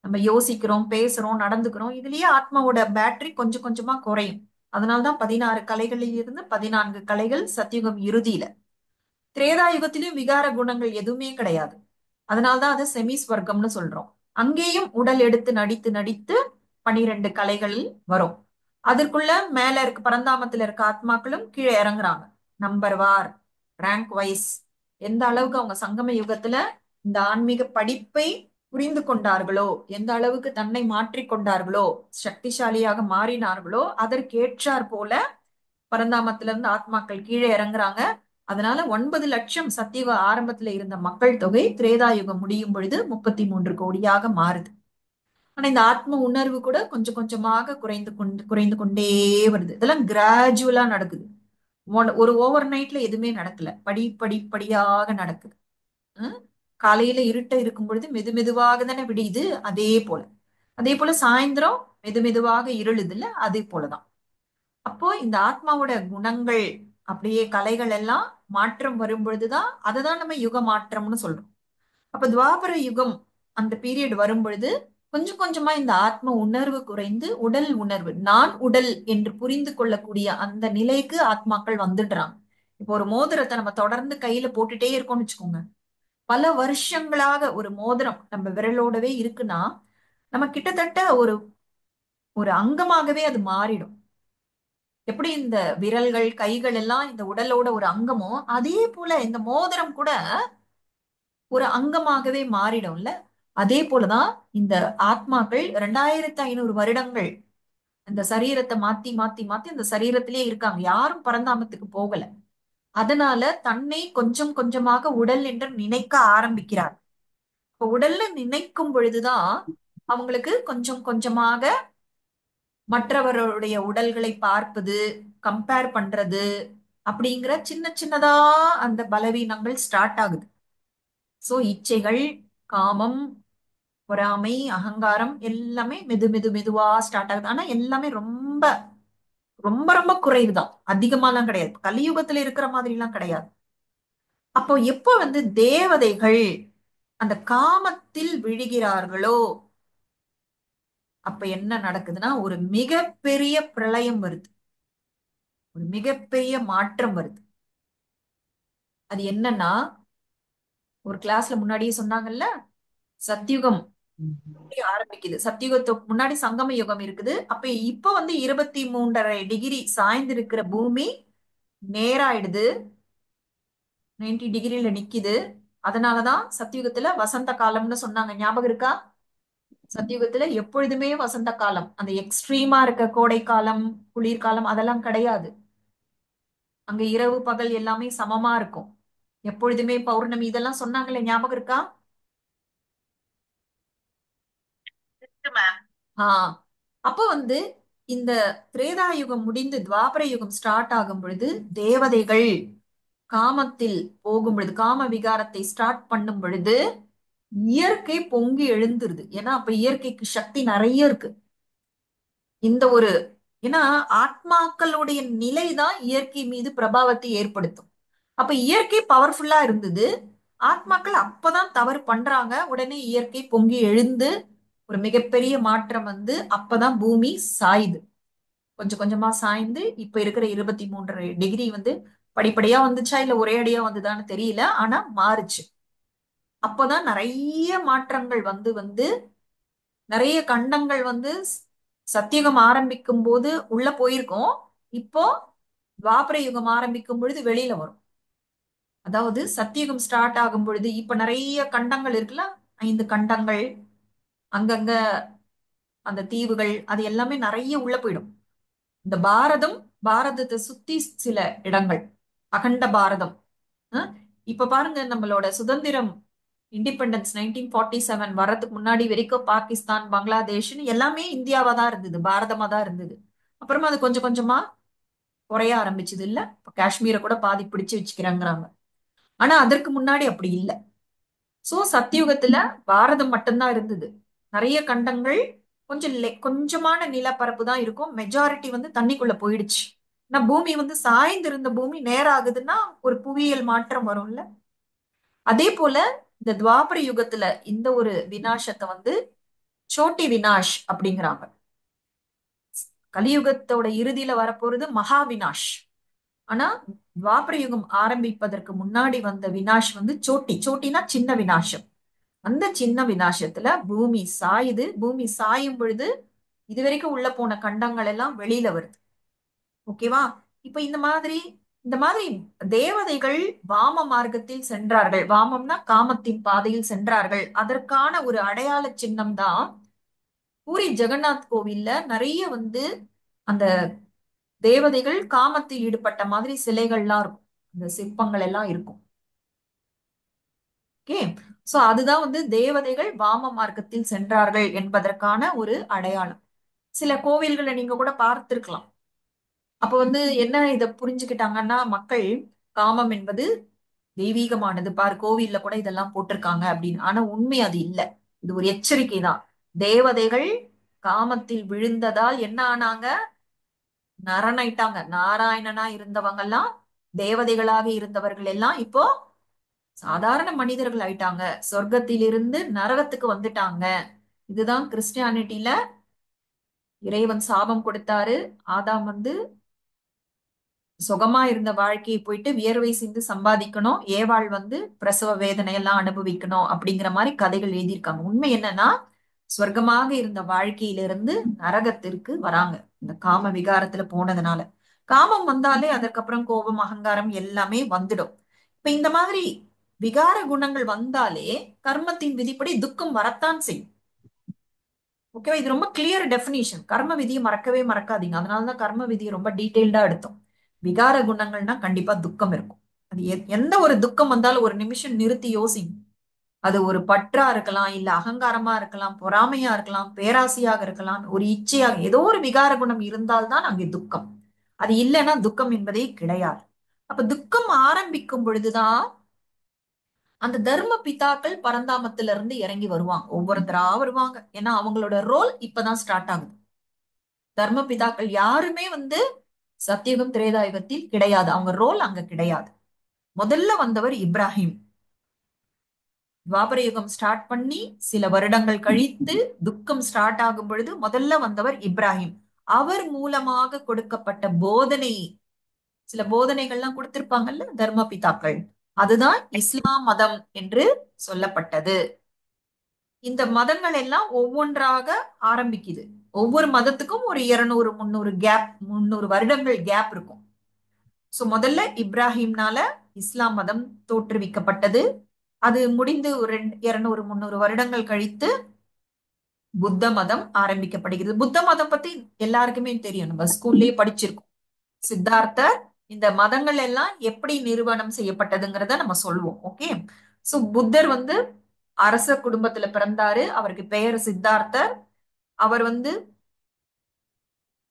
நம்ம யோசிக்கிறோம், பேசுறோம், நடந்துக்கிறோம், இதுலயே ஆத்மாவோட பேட்டரி கொஞ்சம் கொஞ்சமா குறையும். அதனால்தான் 16 கலைகளில் இருந்து 14 கலைகள் சத்தியுகம் இறுதியில. திரேதாயுகத்திலும் விகார குணங்கள் எதுவுமே கிடையாது. அதனால்தான் அது செமி ஸ்வர்க்கம்னு சொல்றோம். அங்கேயும் உடல் எடுத்து நடித்து நடித்து 12 கலைகள் வரும். அதற்குள்ள மேல இருக்க பரந்தாமத்துல இருக்க ஆத்மாக்களும் கீழே இறங்குறாங்க. நம்பர் வார், ரேங்க் வைஸ், எந்த அளவுக்கு அவங்க சங்கம யுகத்துல இந்த ஆன்மீக படிப்பை புரிந்து கொண்டார்களோ, எந்த அளவுக்கு தன்னை மாற்றிக் கொண்டார்களோ, சக்திசாலியாக மாறினார்களோ, அதற்கேற்றார் போல பரந்தாமத்துல இருந்து ஆத்மாக்கள் கீழே இறங்குறாங்க. அதனால 9 லட்சம் சத்தியுக ஆரம்பத்துல இருந்த மக்கள் தொகை திரேதாயுகம் முடியும் பொழுது 33 கோடியாக மாறுது. ஆனா இந்த ஆத்ம உணர்வு கூட கொஞ்சம் கொஞ்சமாக குறைந்து கொண்டே வருது. இதெல்லாம் கிராஜுவலா நடக்குது. ஒரு ஓவர் நைட்ல எதுவுமே நடக்கல, படிப்படியாக நடக்குது. ஹம்? காலையில இருட்ட இருக்கும் பொழுது மெது மெதுவாக தானே விடியுது. அதே போல சாயந்தரம் மெது மெதுவாக இருளுது இல்ல, அதே போலதான். அப்போ இந்த ஆத்மாவோட குணங்கள், அப்படியே கலைகள் எல்லாம் மாற்றம் வரும் பொழுதுதான் அததான் நம்ம யுக மாற்றம்னு சொல்றோம். அப்ப துவாபர யுகம் அந்த பீரியட் வரும் பொழுது கொஞ்சம் கொஞ்சமா இந்த ஆத்ம உணர்வு குறைந்து உடல் உணர்வு, நான் உடல் என்று புரிந்து கொள்ளக்கூடிய அந்த நிலைக்கு ஆத்மாக்கள் வந்துடுறாங்க. இப்போ ஒரு மோதிரத்தை நம்ம தொடர்ந்து கையில போட்டுட்டே இருக்கோம்னு வச்சுக்கோங்க, பல வருஷங்களாக ஒரு மோதிரம் நம்ம விரலோடவே இருக்குன்னா நம்ம கிட்டத்தட்ட ஒரு ஒரு அங்கமாகவே அது மாறிடும். எப்படி இந்த விரல்கள், கைகள் எல்லாம் இந்த உடலோட ஒரு அங்கமோ, அதே போல இந்த மோதிரம் கூட ஒரு அங்கமாகவே மாறிடும்ல. அதே போலதான் இந்த ஆத்மாக்கள் 2500 வருடங்கள் இந்த சரீரத்தை மாத்தி மாத்தி மாத்தி அந்த சரீரத்திலேயே இருக்காங்க. யாரும் பரந்தாமத்துக்கு போகல. அதனால தன்னை கொஞ்சம் கொஞ்சமாக உடல் என்று நினைக்க ஆரம்பிக்கிறார். இப்ப உடல்ல நினைக்கும் பொழுதுதான் அவங்களுக்கு கொஞ்சம் கொஞ்சமாக மற்றவர்களுடைய உடல்களை பார்ப்பது, கம்பேர் பண்றது, அப்படிங்கிற சின்ன சின்னதா அந்த பலவீனங்கள் ஸ்டார்ட் ஆகுது. சோ இச்சைகள், காமம், பொறாமை, அகங்காரம் எல்லாமே மெது மெது மெதுவா ஸ்டார்ட் ஆகுது. ஆனா எல்லாமே ரொம்ப ரொம்ப ரொம்ப குறைவுதான், அதிகமாலாம் கிடையாது. கலியுகத்துல இருக்கிற மாதிரி எல்லாம் கிடையாது. அப்போ எப்போ வந்து தேவதைகள் அந்த காமத்தில் விழுகிறார்களோ அப்ப என்ன நடக்குதுன்னா ஒரு மிகப்பெரிய பிரளயம் வருது, ஒரு மிகப்பெரிய மாற்றம் வருது. அது என்னன்னா, ஒரு கிளாஸ்ல முன்னாடியே சொன்னாங்கல்ல, சத்யுகம் ஆரம்பிக்குது. சத்தியுகத்துக்கு முன்னாடி சங்கம யுகம் இருக்குது. அப்ப இப்ப வந்து 23.5 டிகிரி சாய்ந்து இருக்கிற பூமி நேராயிடுது, 90 டிகிரில நிக்குது. அதனாலதான் சத்தியுகத்துல வசந்த காலம்னு சொன்னாங்க. ஞாபகம் இருக்கா? சத்தியுகத்துல எப்பொழுதுமே வசந்த காலம். அந்த எக்ஸ்ட்ரீமா இருக்க கோடை காலம், குளிர்காலம் அதெல்லாம் கிடையாது. அங்க இரவு பகல் எல்லாமே சமமா இருக்கும். எப்பொழுதுமே பௌர்ணமி இதெல்லாம் சொன்னாங்களே, ஞாபகம் இருக்கா? இருக்கு மேம். ஆஹ் அப்ப வந்து இந்த திரேதாயுகம் முடிந்து துவாபர யுகம் ஸ்டார்ட் ஆகும் பொழுது தேவதைகள் காமத்தில் போகும் பொழுது, காம விகாரத்தை ஸ்டார்ட் பண்ணும் பொழுது இயற்கை பொங்கி எழுந்துருது. ஏன்னா அப்ப இயற்கைக்கு சக்தி நிறைய இருக்கு. இந்த ஒரு ஏன்னா ஆத்மாக்களுடைய நிலைதான் இயற்கை மீது பிரபாவத்தை ஏற்படுத்தும். அப்ப இயற்கை பவர்ஃபுல்லா இருந்தது. ஆத்மாக்கள் அப்பதான் தவறு பண்றாங்க. உடனே இயற்கை பொங்கி எழுந்து ஒரு மிகப்பெரிய மாற்றம் வந்து அப்பதான் பூமி சாயுது. கொஞ்சம் கொஞ்சமா சாய்ந்து இப்ப இருக்கிற 23.5 டிகிரி வந்து படிப்படியா வந்துச்சா இல்ல ஒரே அடியா வந்துதான்னு தெரியல. ஆனா மாறுச்சு. அப்பதான் நிறைய மாற்றங்கள் வந்து வந்து நிறைய கண்டங்கள் வந்து சத்தியுகம் ஆரம்பிக்கும் போது உள்ள போயிருக்கோம். இப்போ துவாபர யுகம் ஆரம்பிக்கும் பொழுது வெளியில வரும். அதாவது சத்தியுகம் ஸ்டார்ட் ஆகும் பொழுது இப்ப நிறைய கண்டங்கள் இருக்குல்ல, 5 கண்டங்கள், அங்கங்க அந்த தீவுகள், அது எல்லாமே நிறைய உள்ள போயிடும். இந்த பாரதத்தை சுத்தி சில இடங்கள், அகண்ட பாரதம். அஹ் இப்ப பாருங்க, நம்மளோட சுதந்திரம் இண்டிபெண்டன்ஸ் 1947 வர்றதுக்கு முன்னாடி வரைக்கும் பாகிஸ்தான், பங்களாதேஷ்னு எல்லாமே இந்தியாவா தான் இருந்தது, பாரதமா தான் இருந்தது. அப்புறமா அது கொஞ்சம் கொஞ்சமா குறைய ஆரம்பிச்சது இல்ல. இப்ப காஷ்மீரை கூட பாதி பிடிச்சு வச்சுக்கிறாங்கிறாங்க. ஆனா அதற்கு முன்னாடி அப்படி இல்ல. சோ சத்தியுகத்துல பாரதம் மட்டும்தான் இருந்தது. நிறைய கண்டங்கள், கொஞ்சமான நிலப்பரப்பு தான் இருக்கும். மெஜாரிட்டி வந்து தண்ணிக்குள்ள போயிடுச்சு. ஆனா பூமி வந்து சாய்ந்து இருந்த பூமி நேராகுதுன்னா ஒரு புவியியல் மாற்றம் வரும்ல. அதே போல இந்த துவாபர யுகத்துல இந்த ஒரு வினாசத்தை வந்து சோட்டி வினாஷ் அப்படிங்கிறாங்க. கலியுகத்தோட இறுதியில வரப்போறது மகா வினாஷ். ஆனா துவாபர யுகம் ஆரம்பிப்பதற்கு முன்னாடி வந்த வினாஷ் வந்து சோட்டினா சின்ன வினாசம். அந்த சின்ன வினாசத்துல பூமி சாயுது. பூமி சாயும் பொழுது இதுவரைக்கும் உள்ள போன கண்டங்கள் எல்லாம் வெளியில வருது. ஓகேவா? இப்ப இந்த மாதிரி தேவதைகள் வாம மார்க்கத்தில் சென்றார்கள். வாமம்னா காமத்தின் பாதையில் சென்றார்கள். அதற்கான ஒரு அடையாள சின்னம் தான் பூரி ஜெகநாத் கோவில்ல நிறைய வந்து அந்த தேவதைகள் காமத்தில் ஈடுபட்ட மாதிரி சிலைகள்லாம் இருக்கும். அந்த சிற்பங்கள் எல்லாம் இருக்கும். ஓகே. சோ அதுதான் வந்து தேவதைகள் வாம மார்க்கத்தில் சென்றார்கள் என்பதற்கான ஒரு அடையாளம். சில கோவில்களை நீங்க கூட பார்த்திருக்கலாம். அப்ப வந்து என்ன இத புரிஞ்சுக்கிட்டாங்கன்னா மக்கள், காமம் என்பது தெய்வீகமானது பாரு, கோவில்ல கூட இதெல்லாம் போட்டிருக்காங்க அப்படின்னு. ஆனா உண்மை அது இல்ல. இது ஒரு எச்சரிக்கை தான். தேவதைகள் காமத்தில் விழுந்ததால் என்ன ஆனாங்க? நரனாயிட்டாங்க. நாராயணனா இருந்தவங்க எல்லாம், தேவதைகளாக இருந்தவர்கள் எல்லாம் இப்போ சாதாரண மனிதர்கள் ஆயிட்டாங்க. சொர்க்கத்திலிருந்து நரகத்துக்கு வந்துட்டாங்க. இதுதான் கிறிஸ்டியானிட்டில இறைவன் சாபம் கொடுத்தாரு. ஆதாம் வந்து சுகமா இருந்த வாழ்க்கையை போயிட்டு வியர்வை சிந்து சம்பாதிக்கணும், ஏவாள் வந்து பிரசவ வேதனை எல்லாம் அனுபவிக்கணும் அப்படிங்கிற மாதிரி கதைகள் எழுதியிருக்காங்க. உண்மை என்னன்னா, சொர்க்கமாக இருந்த வாழ்க்கையிலிருந்து நரகத்திற்கு வராங்க இந்த காம விகாரத்துல போனதுனால. காமம் வந்தாலே அதற்கப்புறம் கோபம், அகங்காரம் எல்லாமே வந்துடும். இப்ப இந்த மாதிரி விகார குணங்கள் வந்தாலே கர்மத்தின் விதிப்படி துக்கம் வரத்தான் செய்யும். ஓகேவா? இது ரொம்ப கிளியர் டெபினிஷன். கர்ம விதியை மறக்கவே மறக்காதீங்க. அதனாலதான் கர்ம விதியை ரொம்ப டீட்டெயில்டா எடுத்தோம். விகார குணங்கள்னா கண்டிப்பா துக்கம் இருக்கும். அது எந்த ஒரு துக்கம் வந்தாலும் ஒரு நிமிஷம் நிறுத்தி யோசிங்க. அது ஒரு பற்றா இருக்கலாம், இல்ல அகங்காரமா இருக்கலாம், பொறாமையா இருக்கலாம், பேராசையாக இருக்கலாம், ஒரு இச்சையாக, ஏதோ ஒரு விகார குணம் இருந்தால்தான் அங்கே துக்கம். அது இல்லைன்னா துக்கம் என்பதே கிடையாது. அப்ப துக்கம் ஆரம்பிக்கும் பொழுதுதான் அந்த தர்ம பிதாக்கள் பரந்தாமத்துல இருந்து இறங்கி வருவாங்க. ஒவ்வொருத்தரா வருவாங்க. ஏன்னா அவங்களோட ரோல் இப்பதான் ஸ்டார்ட் ஆகுது. தர்ம பிதாக்கள் யாருமே வந்து சத்தியுகம் திரேதாயுகத்தில் கிடையாது. அவங்க ரோல் அங்க கிடையாது. முதல்ல வந்தவர் இப்ராஹிம். துவாபர யுகம் ஸ்டார்ட் பண்ணி சில வருடங்கள் கழித்து துக்கம் ஸ்டார்ட் ஆகும் பொழுது முதல்ல வந்தவர் இப்ராஹிம். அவர் மூலமாக கொடுக்கப்பட்ட போதனை, சில போதனைகள்லாம் கொடுத்திருப்பாங்கல்ல தர்ம பிதாக்கள், அதுதான் இஸ்லாம் மதம் என்று சொல்லப்பட்டது. இந்த மதங்கள் எல்லாம் ஒவ்வொன்றாக ஆரம்பிக்குது. ஒவ்வொரு மதத்துக்கும் ஒரு 200 300 வருடங்கள் கேப் இருக்கும். சோ முதல்ல இப்ராஹிம்னால இஸ்லாம் மதம் தோற்றுவிக்கப்பட்டது. அது முடிந்து ஒரு 200 300 வருடங்கள் கழித்து புத்த மதம் ஆரம்பிக்கப்படுகிறது. புத்த மதம் பத்தி எல்லாருக்குமே தெரியும், நம்ம ஸ்கூல்லயே படிச்சிருக்கோம். சித்தார்த்தர் இந்த மதங்கள் எல்லாம் எப்படி நிறுவனம் செய்யப்பட்டதுங்கிறத நம்ம சொல்லுவோம். ஓகே. சோ புத்தர் அரச குடும்பத்துல பிறந்தாரு. அவருக்கு பெயர் சித்தார்த்தர். அவர்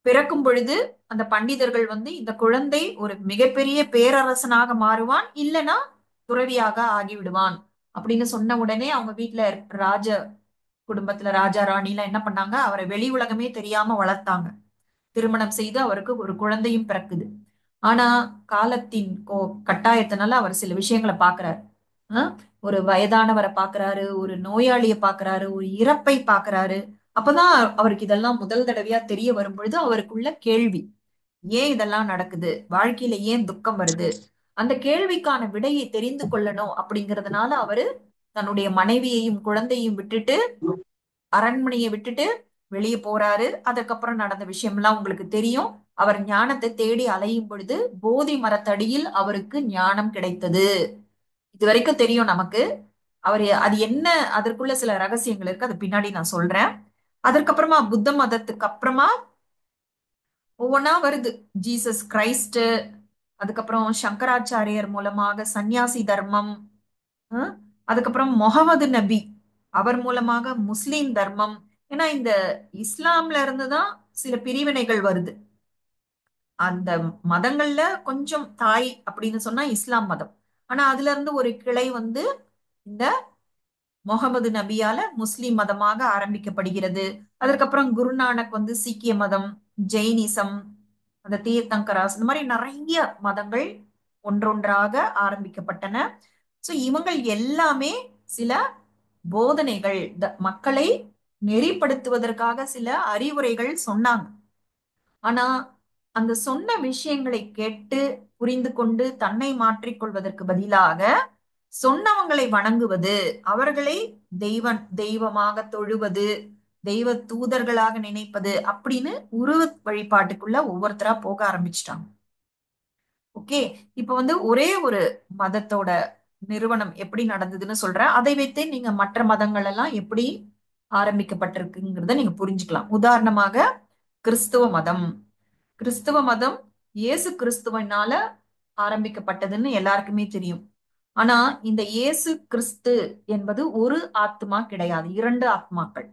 பிறக்கும் பொழுது அந்த பண்டிதர்கள் இந்த குழந்தை ஒரு மிகப்பெரிய பேரரசனாக மாறுவான், இல்லனா துறவியாக ஆகிவிடுவான் அப்படின்னு சொன்ன உடனே அவங்க வீட்டுல ராஜ குடும்பத்துல ராஜா ராணி எல்லாம் என்ன பண்ணாங்க, அவரை வெளி உலகமே தெரியாம வளர்த்தாங்க. திருமணம் செய்து அவருக்கு ஒரு குழந்தையும் பிறக்குது. ஆனா காலத்தின் கட்டாயத்தினால அவர் சில விஷயங்களை பாக்குறாரு. அஹ் ஒரு வயதானவரை பாக்குறாரு, ஒரு நோயாளிய பாக்குறாரு, ஒரு இறப்பை பாக்குறாரு. அப்பதான் அவருக்கு இதெல்லாம் முதல் தடவையா தெரிய வரும் பொழுது அவருக்குள்ள கேள்வி, ஏன் இதெல்லாம் நடக்குது, வாழ்க்கையில ஏன் துக்கம் வருது, அந்த கேள்விக்கான விடையை தெரிந்து கொள்ளணும் அப்படிங்கறதுனால அவரு தன்னுடைய மனைவியையும் குழந்தையும் விட்டுட்டு அரண்மனையை விட்டுட்டு வெளியே போறாரு. அதுக்கப்புறம் நடந்த விஷயம்லாம் உங்களுக்கு தெரியும். அவர் ஞானத்தை தேடி அலையும் பொழுது போதி மரத்தடியில் அவருக்கு ஞானம் கிடைத்தது. இது வரைக்கும் தெரியும் நமக்கு. அது என்ன, அதற்குள்ள சில ரகசியங்கள் இருக்கு, அது பின்னாடி நான் சொல்றேன். அதற்கப்புறமா புத்த மதத்துக்கு அப்புறமா ஒவ்வொன்னா வருது. ஜீசஸ் கிரைஸ்ட், அதுக்கப்புறம் சங்கராச்சாரியர் மூலமாக சந்நியாசி தர்மம், அஹ் அதுக்கப்புறம் முகமது நபி அவர் மூலமாக முஸ்லிம் தர்மம். ஏன்னா இந்த இஸ்லாம்ல இருந்துதான் சில பிரிவினைகள் வருது. அந்த மதங்கள்ல கொஞ்சம் தாய் அப்படின்னு சொன்னா இஸ்லாம் மதம். ஆனா அதுல இருந்து ஒரு கிளை இந்த முகமது நபியால முஸ்லிம் மதமாக ஆரம்பிக்கப்படுகிறது. அதற்கப்புறம் குருநானக் சீக்கிய மதம், ஜெயினிசம், அந்த தீர்த்தங்கராஸ், இந்த மாதிரி நிறைய மதங்கள் ஒன்றொன்றாக ஆரம்பிக்கப்பட்டன. சோ இவங்கள் எல்லாமே சில போதனைகள், மக்களை நெறிப்படுத்துவதற்காக சில அறிவுரைகள் சொன்னாங்க. ஆனா அந்த சொன்ன விஷயங்களை கேட்டு புரிந்து கொண்டு தன்னை மாற்றிக்கொள்வதற்கு பதிலாக சொன்னவங்களை வணங்குவது, அவர்களை தெய்வமாக தொழுவது, தெய்வ தூதர்களாக நினைப்பது அப்படின்னு உருவ வழிபாட்டுக்குள்ள ஒவ்வொருத்தரா போக ஆரம்பிச்சிட்டாங்க. ஓகே. இப்ப ஒரே ஒரு மதத்தோட நிறுவனம் எப்படி நடந்ததுன்னு சொல்றேன். அதை வைத்து நீங்க மற்ற மதங்கள் எல்லாம் எப்படி ஆரம்பிக்கப்பட்டிருக்குங்கிறத நீங்க புரிஞ்சுக்கலாம். உதாரணமாக கிறிஸ்துவ மதம். கிறிஸ்துவ மதம் இயேசு கிறிஸ்துவனால ஆரம்பிக்கப்பட்டதுன்னு எல்லாருக்குமே தெரியும். ஆனா இந்த இயேசு கிறிஸ்து என்பது ஒரு ஆத்மா கிடையாது, 2 ஆத்மாக்கள்.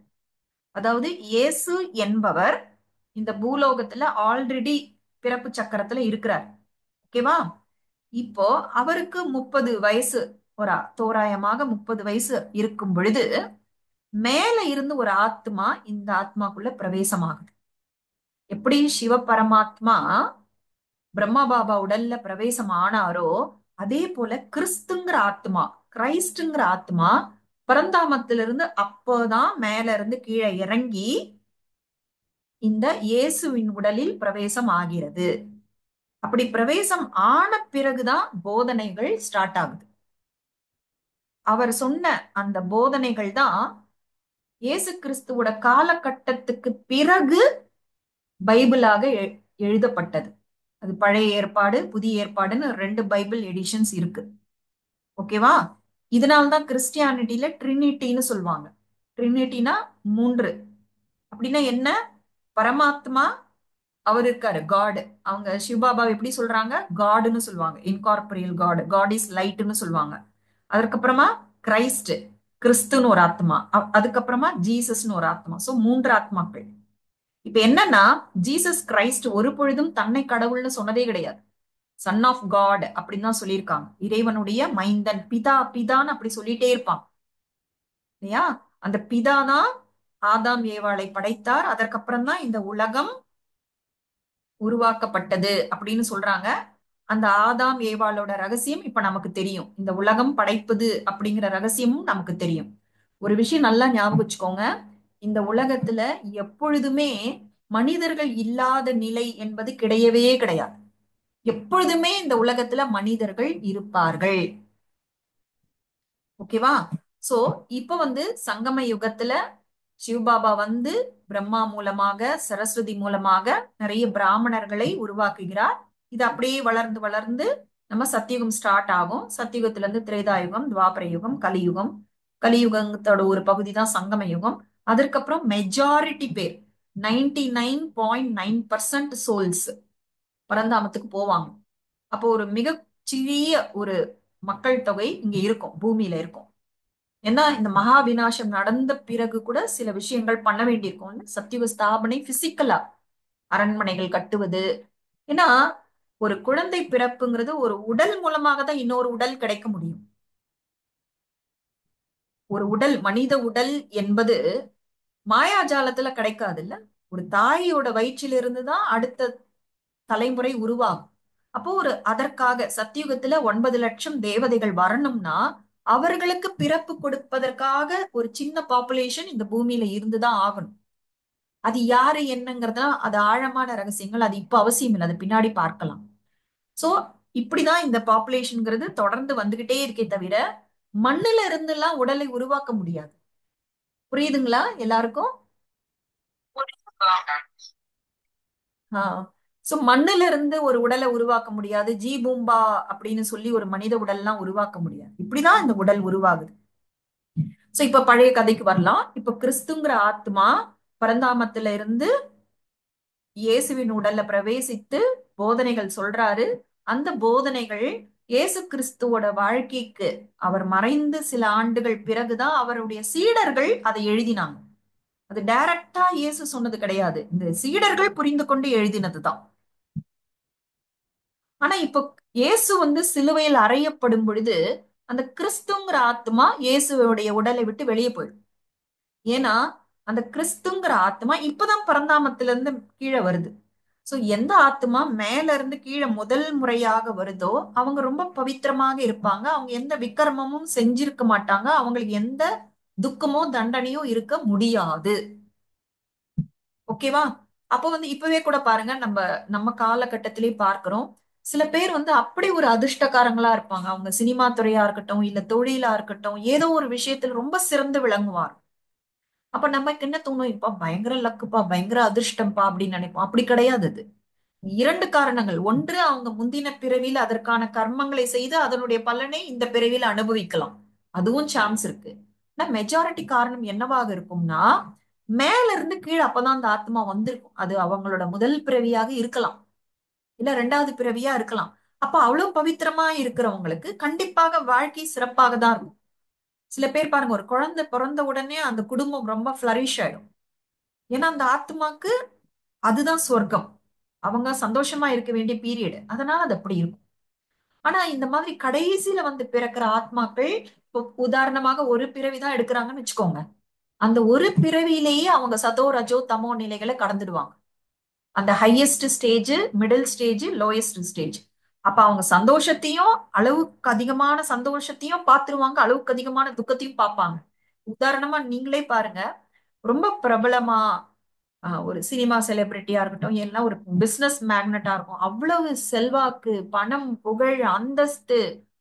அதாவது இயேசு என்பவர் இந்த பூலோகத்துல ஆல்ரெடி பிறப்பு சக்கரத்துல இருக்கிறார். ஓகேவா? இப்போ அவருக்கு 30 வயசு, தோராயமாக 30 வயசு இருக்கும் பொழுது மேல இருந்து ஒரு ஆத்மா இந்த ஆத்மாக்குள்ள பிரவேசமாகுது. எப்படி சிவ பரமாத்மா பிரம்மா பாபா உடல்ல பிரவேசம் ஆனாரோ, அதே போல கிறிஸ்துங்கிற ஆத்மா, கிரைஸ்ட்ங்கிற ஆத்மா பரந்தாமத்திலிருந்து அப்போதான் மேல இருந்து கீழே இறங்கி இந்த இயேசுவின் உடலில் பிரவேசம் ஆகிறது. அப்படி பிரவேசம் ஆன பிறகுதான் போதனைகள் ஸ்டார்ட் ஆகுது. அவர் சொன்ன அந்த போதனைகள் தான் இயேசு கிறிஸ்துவோட காலகட்டத்துக்கு பிறகு பைபிளாக எழுதப்பட்டது. அது பழைய ஏற்பாடு புதிய ஏற்பாடுன்னு 2 பைபிள் எடிஷன்ஸ் இருக்கு. ஓகேவா? இதனால்தான் கிறிஸ்டியானிட்டியில ட்ரினிட்டின்னு சொல்லுவாங்க. ட்ரினிட்டினா 3. அப்படின்னா என்ன? பரமாத்மா அவர் இருக்காரு, காட். அவங்க சிவபாபா எப்படி சொல்றாங்க? காடுன்னு சொல்லுவாங்க, இன்கார்பரியல் காட். காட் இஸ் லைட்னு சொல்லுவாங்க. அதற்கப்புறமா கிரைஸ்ட், கிறிஸ்துன்னு ஒரு ஆத்மா. அதுக்கப்புறமா ஜீசஸ்னு ஒரு ஆத்மா. சோ 3 ஆத்மாக்கள். இப்ப என்னன்னா, ஜீசஸ் கிரைஸ்ட் ஒரு பொழுதும் தன்னை கடவுள்னு சொன்னதே கிடையாது. சன் ஆஃப் காட் அப்படின்னு தான் சொல்லியிருக்காங்க. இறைவனுடைய மைந்தன், பிதா பிதான்னு அப்படி சொல்லிட்டே இருப்பான் இல்லையா? அந்த பிதா தான் ஆதாம் ஏவாளை படைத்தார். அதற்கப்புறம் தான் இந்த உலகம் உருவாக்கப்பட்டது அப்படின்னு சொல்றாங்க. அந்த ஆதாம் ஏவாளோட ரகசியம் இப்ப நமக்கு தெரியும். இந்த உலகம் படைப்பது அப்படிங்கிற ரகசியமும் நமக்கு தெரியும். ஒரு விஷயம் நல்லா ஞாபகம் வச்சுக்கோங்க, இந்த உலகத்துல எப்பொழுதுமே மனிதர்கள் இல்லாத நிலை என்பது கிடையவே கிடையாது. எப்பொழுதுமே இந்த உலகத்துல மனிதர்கள் இருப்பார்கள். ஓகேவா? சோ இப்ப வந்து சங்கம யுகத்துல சிவபாபா வந்து பிரம்மா மூலமாக சரஸ்வதி மூலமாக நிறைய பிராமணர்களை உருவாக்குகிறார். இது அப்படியே வளர்ந்து வளர்ந்து நம்ம சத்தியுகம் ஸ்டார்ட் ஆகும். சத்தியுகத்துல இருந்து திரேதாயுகம், துவாபர யுகம், கலியுகம். கலியுகத்தோட ஒரு பகுதி தான் சங்கம யுகம். அதற்கப்புறம் மெஜாரிட்டி பேர் 99.9% சோல்ஸ் பரந்தாமத்துக்கு போவாங்க. அப்போ ஒரு மிக சிறிய ஒரு மக்கள் தொகை இங்க இருக்கும், பூமியில இருக்கும். ஏன்னா இந்த மகா விநாசம் நடந்த பிறகு கூட சில விஷயங்கள் பண்ண வேண்டியிருக்கும். சத்தியுக ஸ்தாபனை பிசிக்கலா அரண்மனைகள் கட்டுவது. ஏன்னா ஒரு குழந்தை பிறப்புங்கிறது ஒரு உடல் மூலமாக தான் இன்னொரு உடல் கிடைக்க முடியும். ஒரு உடல், மனித உடல் என்பது மாயாஜாலத்துல கிடைக்காது இல்ல. ஒரு தாயோட வயிற்றிலிருந்து தான் அடுத்த தலைமுறை உருவாகும். அப்போ ஒரு அதற்காக சத்தியுகத்துல 9 லட்சம் தேவதைகள் வரணும்னா அவர்களுக்கு பிறப்பு கொடுப்பதற்காக ஒரு சின்ன பாப்புலேஷன் இந்த பூமியில இருந்துதான் ஆகணும். அது யாரு என்னங்கிறதா அது ஆழமான ரகசியங்கள். அது இப்ப அவசியம் இல்லை, அது பின்னாடி பார்க்கலாம். சோ இப்படிதான் இந்த பாப்புலேஷன்ங்கிறது தொடர்ந்து வந்துகிட்டே இருக்கே தவிர மண்ணுல இருந்து எல்லாம் உடலை உருவாக்க முடியாது. புரியுதுங்களா எல்லாருக்கும்? ஆஹ் சோ மண்ணுல இருந்து ஒரு உடலை உருவாக்க முடியாது. ஜீ பூம்பா அப்படின்னு சொல்லி ஒரு மனித உடல் எல்லாம் உருவாக்க முடியாது. இப்படிதான் இந்த உடல் உருவாகுது. சோ இப்ப பழைய கதைக்கு வரலாம். இப்ப கிறிஸ்துங்கிற ஆத்மா பரந்தாமத்துல இருந்து இயேசுவின் உடல்ல பிரவேசித்து போதனைகள் சொல்றாரு. அந்த போதனைகள் இயேசு கிறிஸ்துவோட வாழ்க்கைக்கு அவர் மறைந்து சில ஆண்டுகள் பிறகுதான் அவருடைய சீடர்கள் அதை எழுதினாங்க. அது டைரக்டா இயேசு சொன்னது கிடையாது, இந்த சீடர்கள் புரிந்து கொண்டு எழுதினதுதான். ஆனா இப்போ இயேசு வந்து சிலுவையில் அறையப்படும் பொழுது அந்த கிறிஸ்துங்கிற ஆத்மா இயேசுவோடைய உடலை விட்டு வெளியே போயிடும். ஏன்னா அந்த கிறிஸ்துங்கிற ஆத்மா இப்பதான் பரந்தாமத்துல இருந்து கீழே வருது. சோ எந்த ஆத்மா மேல இருந்து கீழே முதல் முறையாக வருதோ அவங்க ரொம்ப பவித்திரமாக இருப்பாங்க. அவங்க எந்த விக்கிரமமும் செஞ்சிருக்க மாட்டாங்க. அவங்களுக்கு எந்த துக்கமோ தண்டனையோ இருக்க முடியாது. ஓகேவா? அப்போ வந்து இப்பவே கூட பாருங்க, நம்ம நம்ம காலகட்டத்திலே பார்க்கிறோம். சில பேர் வந்து அப்படி ஒரு அதிர்ஷ்டக்காரங்களா இருப்பாங்க. அவங்க சினிமா துறையா இருக்கட்டும், இல்ல தொழிலா இருக்கட்டும், ஏதோ ஒரு விஷயத்தில் ரொம்ப சிறந்து விளங்குவார். அப்ப நமக்கு என்ன தோணும்? இப்ப பயங்கர லக்குப்பா, பயங்கர அதிர்ஷ்டம்ப்பா அப்படின்னு நினைப்போம். அப்படி கிடையாது அது. இரண்டு காரணங்கள். ஒன்று, அவங்க முந்தின பிறவியில் அதற்கான கர்மங்களை செய்து அதனுடைய பலனை இந்த பிறவியில் அனுபவிக்கலாம். அதுவும் சான்ஸ் இருக்கு. ஆனா மெஜாரிட்டி காரணம் என்னவாக இருக்கும்னா, மேல இருந்து கீழே அப்பதான் அந்த ஆத்மா வந்திருக்கும். அது அவங்களோட முதல் பிறவியாக இருக்கலாம், இல்ல ரெண்டாவது பிறவியா இருக்கலாம். அப்ப அவ்வளவு பவித்திரமா இருக்கிறவங்களுக்கு கண்டிப்பாக வாழ்க்கை சிறப்பாக தான் இருக்கும். சில பேர் பாருங்க, ஒரு குழந்தை பிறந்த உடனே அந்த குடும்பம் ரொம்ப ஃபிளரிஷ் ஆயிடும். ஏன்னா அந்த ஆத்மாக்கு அதுதான் சொர்க்கம். அவங்க சந்தோஷமா இருக்க வேண்டிய பீரியட், அதனால அது அப்படி இருக்கும். ஆனா இந்த மாதிரி கடைசியில வந்து பிறக்கிற ஆத்மாக்கள், இப்போ உதாரணமாக ஒரு பிறவிதான் எடுக்கிறாங்கன்னு வச்சுக்கோங்க. அந்த ஒரு பிறவியிலேயே அவங்க சதோ ரஜோ தமோ நிலைகளை கடந்துடுவாங்க. அந்த highest stage, middle stage, lowest stage. அப்ப அவங்க சந்தோஷத்தையும், அளவுக்கு அதிகமான சந்தோஷத்தையும் பார்த்துருவாங்க, அளவுக்கு அதிகமான துக்கத்தையும் பார்ப்பாங்க. உதாரணமா நீங்களே பாருங்க, ரொம்ப பிரபலமா ஒரு சினிமா செலிபிரிட்டியா இருக்கட்டும், எல்லாம் ஒரு பிசினஸ் மேக்னட்டா இருக்கும், அவ்வளவு செல்வாக்கு, பணம், புகழ், அந்தஸ்து,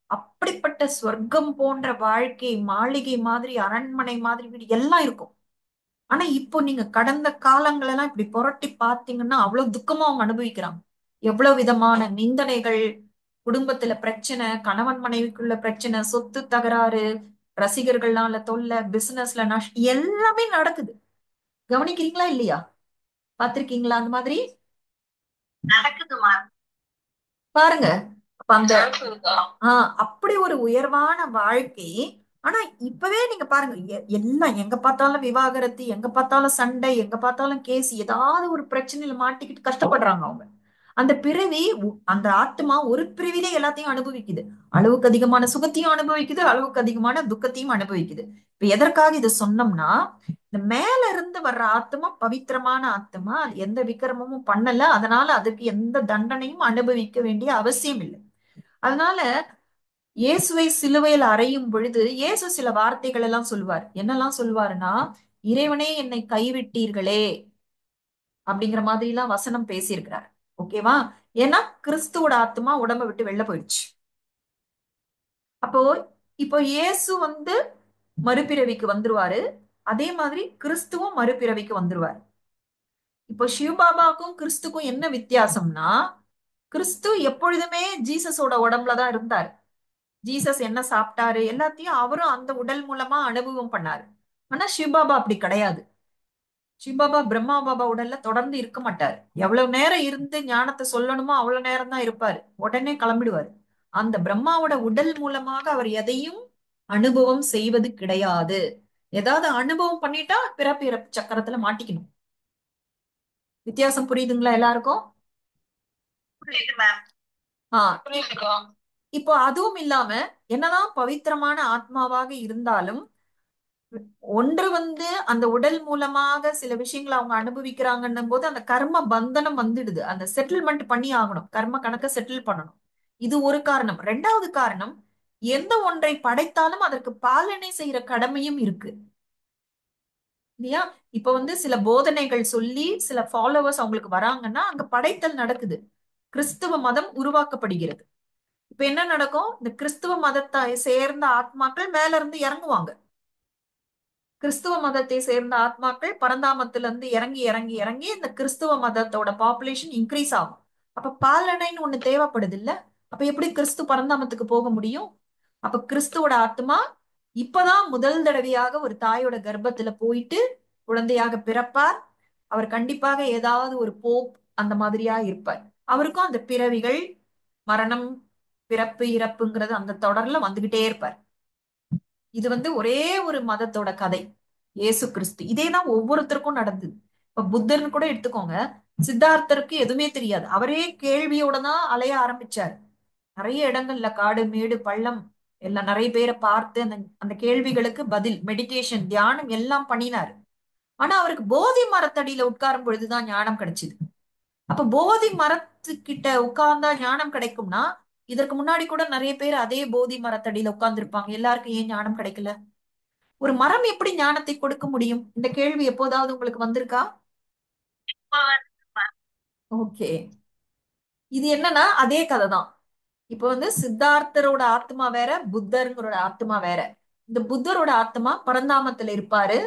அப்படிப்பட்ட சொர்க்கம் போன்ற வாழ்க்கை, மாளிகை மாதிரி, அரண்மனை மாதிரி வீடு எல்லாம் இருக்கும். ஆனா இப்போ நீங்க கடந்த காலங்கள் எல்லாம் இப்படி புரட்டி பார்த்தீங்கன்னா அவ்வளவு துக்கமா அவங்க அனுபவிக்கிறாங்க. எவ்வளவு விதமான நிந்தனைகள், குடும்பத்துல பிரச்சனை, கணவன் மனைவிக்குள்ள பிரச்சனை, சொத்து தகராறு, ரசிகர்கள்னால தொல்லை, பிசினஸ்ல நஷ்டம், எல்லாமே நடக்குது. கவனிக்கிறீங்களா இல்லையா? பாத்திருக்கீங்களா அந்த மாதிரி? நடக்குதுமா. பாருங்க. அப்ப அந்த அப்படி ஒரு உயர்வான வாழ்க்கை. ஆனா இப்பவே நீங்க பாருங்க, எல்லாம் எங்க பார்த்தாலும் விவாகரத்து, எங்க பார்த்தாலும் சண்டை, எங்க பார்த்தாலும் கேஸ், ஏதாவது ஒரு பிரச்சனையில மாட்டிக்கிட்டு கஷ்டப்படுறாங்க அவங்க. அந்த பிறவி அந்த ஆத்மா ஒரு பிறவிலே எல்லாத்தையும் அனுபவிக்குது. அளவுக்கு அதிகமான சுகத்தையும் அனுபவிக்குது, அளவுக்கு அதிகமான துக்கத்தையும் அனுபவிக்குது. இப்ப எதற்காக இதை சொன்னோம்னா, இந்த மேல இருந்து வர்ற ஆத்மா பவித்திரமான ஆத்மா, அது எந்த விக்கிரமமும் பண்ணல, அதனால அதுக்கு எந்த தண்டனையும் அனுபவிக்க வேண்டிய அவசியம் இல்லை. அதனால இயேசுவை சிலுவையில் அறையும் பொழுது இயேசு சில வார்த்தைகள் எல்லாம் சொல்லுவார். என்னெல்லாம் சொல்லுவாருன்னா, இறைவனே என்னை கைவிட்டீர்களே அப்படிங்கிற மாதிரி எல்லாம் வசனம் பேசியிருக்கிறார். ஓகேவா? ஏன்னா கிறிஸ்துவோட ஆத்மா உடம்ப விட்டு வெளில போயிடுச்சு. அப்போ இப்போ இயேசு வந்து மறுபிறவிக்கு வந்துருவாரு. அதே மாதிரி கிறிஸ்துவும் மறுபிறவிக்கு வந்துருவார். இப்போ சிவபாபாவுக்கும் கிறிஸ்துக்கும் என்ன வித்தியாசம்னா, கிறிஸ்து எப்பொழுதுமே ஜீசஸோட உடம்புல தான் இருந்தார். ஜீசஸ் என்ன சாப்பிட்டாரு எல்லாத்தையும் அவரும் அந்த உடல் மூலமா அனுபவம் பண்ணாரு. ஆனா சிவபாபா அப்படி கிடையாது. சிவபாபா பிரம்மா பாபா உடல்ல தொடர்ந்து இருக்க மாட்டாரு. எவ்வளவு நேரம் இருந்து ஞானத்தை சொல்லணுமோ அவ்வளவு நேரம் தான் இருப்பாரு. உடனே கிளம்பிடுவாரு. அந்த பிரம்மாவோட உடல் மூலமாக அவர் எதையும் அனுபவம் செய்வது கிடையாது. ஏதாவது அனுபவம் பண்ணிட்டா பிறப்பு இறப்பு சக்கரத்துல மாட்டிக்கணும். வித்தியாசம் புரியுதுங்களா எல்லாருக்கும்? புரியுது மேம். ஆஹ் புரியுதுக்கா. இப்போ அதுவும் இல்லாம என்னதான் பவித்திரமான ஆத்மாவாக இருந்தாலும் ஒன்று அந்த உடல் மூலமாக சில விஷயங்களை அவங்க அனுபவிக்கிறாங்கன்னும் போது அந்த கர்ம பந்தனம் வந்துடுது. அந்த செட்டில்மெண்ட் பண்ணி ஆகணும். கர்ம கணக்க செட்டில் பண்ணணும். இது ஒரு காரணம். ரெண்டாவது காரணம், எந்த ஒன்றை படைத்தாலும் அதற்கு பாலனை செய்யற கடமையும் இருக்கு இல்லையா? இப்ப சில போதனைகள் சொல்லி சில ஃபாலோவர்ஸ் அவங்களுக்கு வராங்கன்னா அங்க படைத்தல் நடக்குது. கிறிஸ்துவ மதம் உருவாக்கப்படுகிறது. இப்ப என்ன நடக்கும்? இந்த கிறிஸ்துவ மதத்தை சேர்ந்த ஆத்மாக்கள் மேல இருந்து இறங்குவாங்க. கிறிஸ்துவ மதத்தை சேர்ந்த ஆத்மாக்கள் பரந்தாமத்துல இருந்து இறங்கி இறங்கி இறங்கி இந்த கிறிஸ்துவ மதத்தோட பாப்புலேஷன் இன்க்ரீஸ் ஆகும். அப்ப பாலனைன்னு ஒண்ணு தேவைப்படுது இல்ல? அப்ப எப்படி கிறிஸ்து பரந்தாமத்துக்கு போக முடியும்? அப்ப கிறிஸ்துவோட ஆத்மா இப்பதான் முதல் தடவையாக ஒரு தாயோட கர்ப்பத்துல போயிட்டு குழந்தையாக பிறப்பார். அவர் கண்டிப்பாக ஏதாவது ஒரு போப் அந்த மாதிரியா இருப்பார். அவருக்கும் அந்த பிறவிகள், மரணம், பிறப்பு இறப்புங்கிறது அந்த தொடர்ல வந்துகிட்டே இருப்பார். இது ஒரே ஒரு மதத்தோட கதை. இயேசு கிறிஸ்து இதேதான் ஒவ்வொருத்தருக்கும் நடந்தது. இப்ப புத்தர்னு கூட எடுத்துக்கோங்க. சித்தார்த்தருக்கு எதுவுமே தெரியாது. அவரே கேள்வியோட தான் அலைய ஆரம்பிச்சாரு. நிறைய இடங்கள்ல காடு மேடு பள்ளம் எல்லாம் நிறைய பேரை பார்த்து அந்த அந்த கேள்விகளுக்கு பதில், மெடிடேஷன், தியானம் எல்லாம் பண்ணினாரு. ஆனா அவருக்கு போதி மரத்தடியில உட்காரும் பொழுதுதான் ஞானம் கிடைச்சது. அப்ப போதி மரத்துக்கிட்ட உட்கார்ந்தா ஞானம் கிடைக்கும்னா இதற்கு முன்னாடி கூட நிறைய பேர் அதே போதி மரத்தடியில உட்கார்ந்து இருப்பாங்க. எல்லாருக்கும் ஏன் ஞானம் கிடைக்கல? ஒரு மரம் எப்படி ஞானத்தை கொடுக்க முடியும்? இந்த கேள்வி எப்போதாவது உங்களுக்கு வந்திருக்கா? இப்ப வந்து மேம். ஓகே. இது என்னன்னா அதே கதை தான். இப்போ சித்தார்த்தரோட ஆத்மா வேற, புத்தருங்களோட ஆத்மா வேற. இந்த புத்தரோட ஆத்மா பரந்தாமத்துல இருப்பாரு.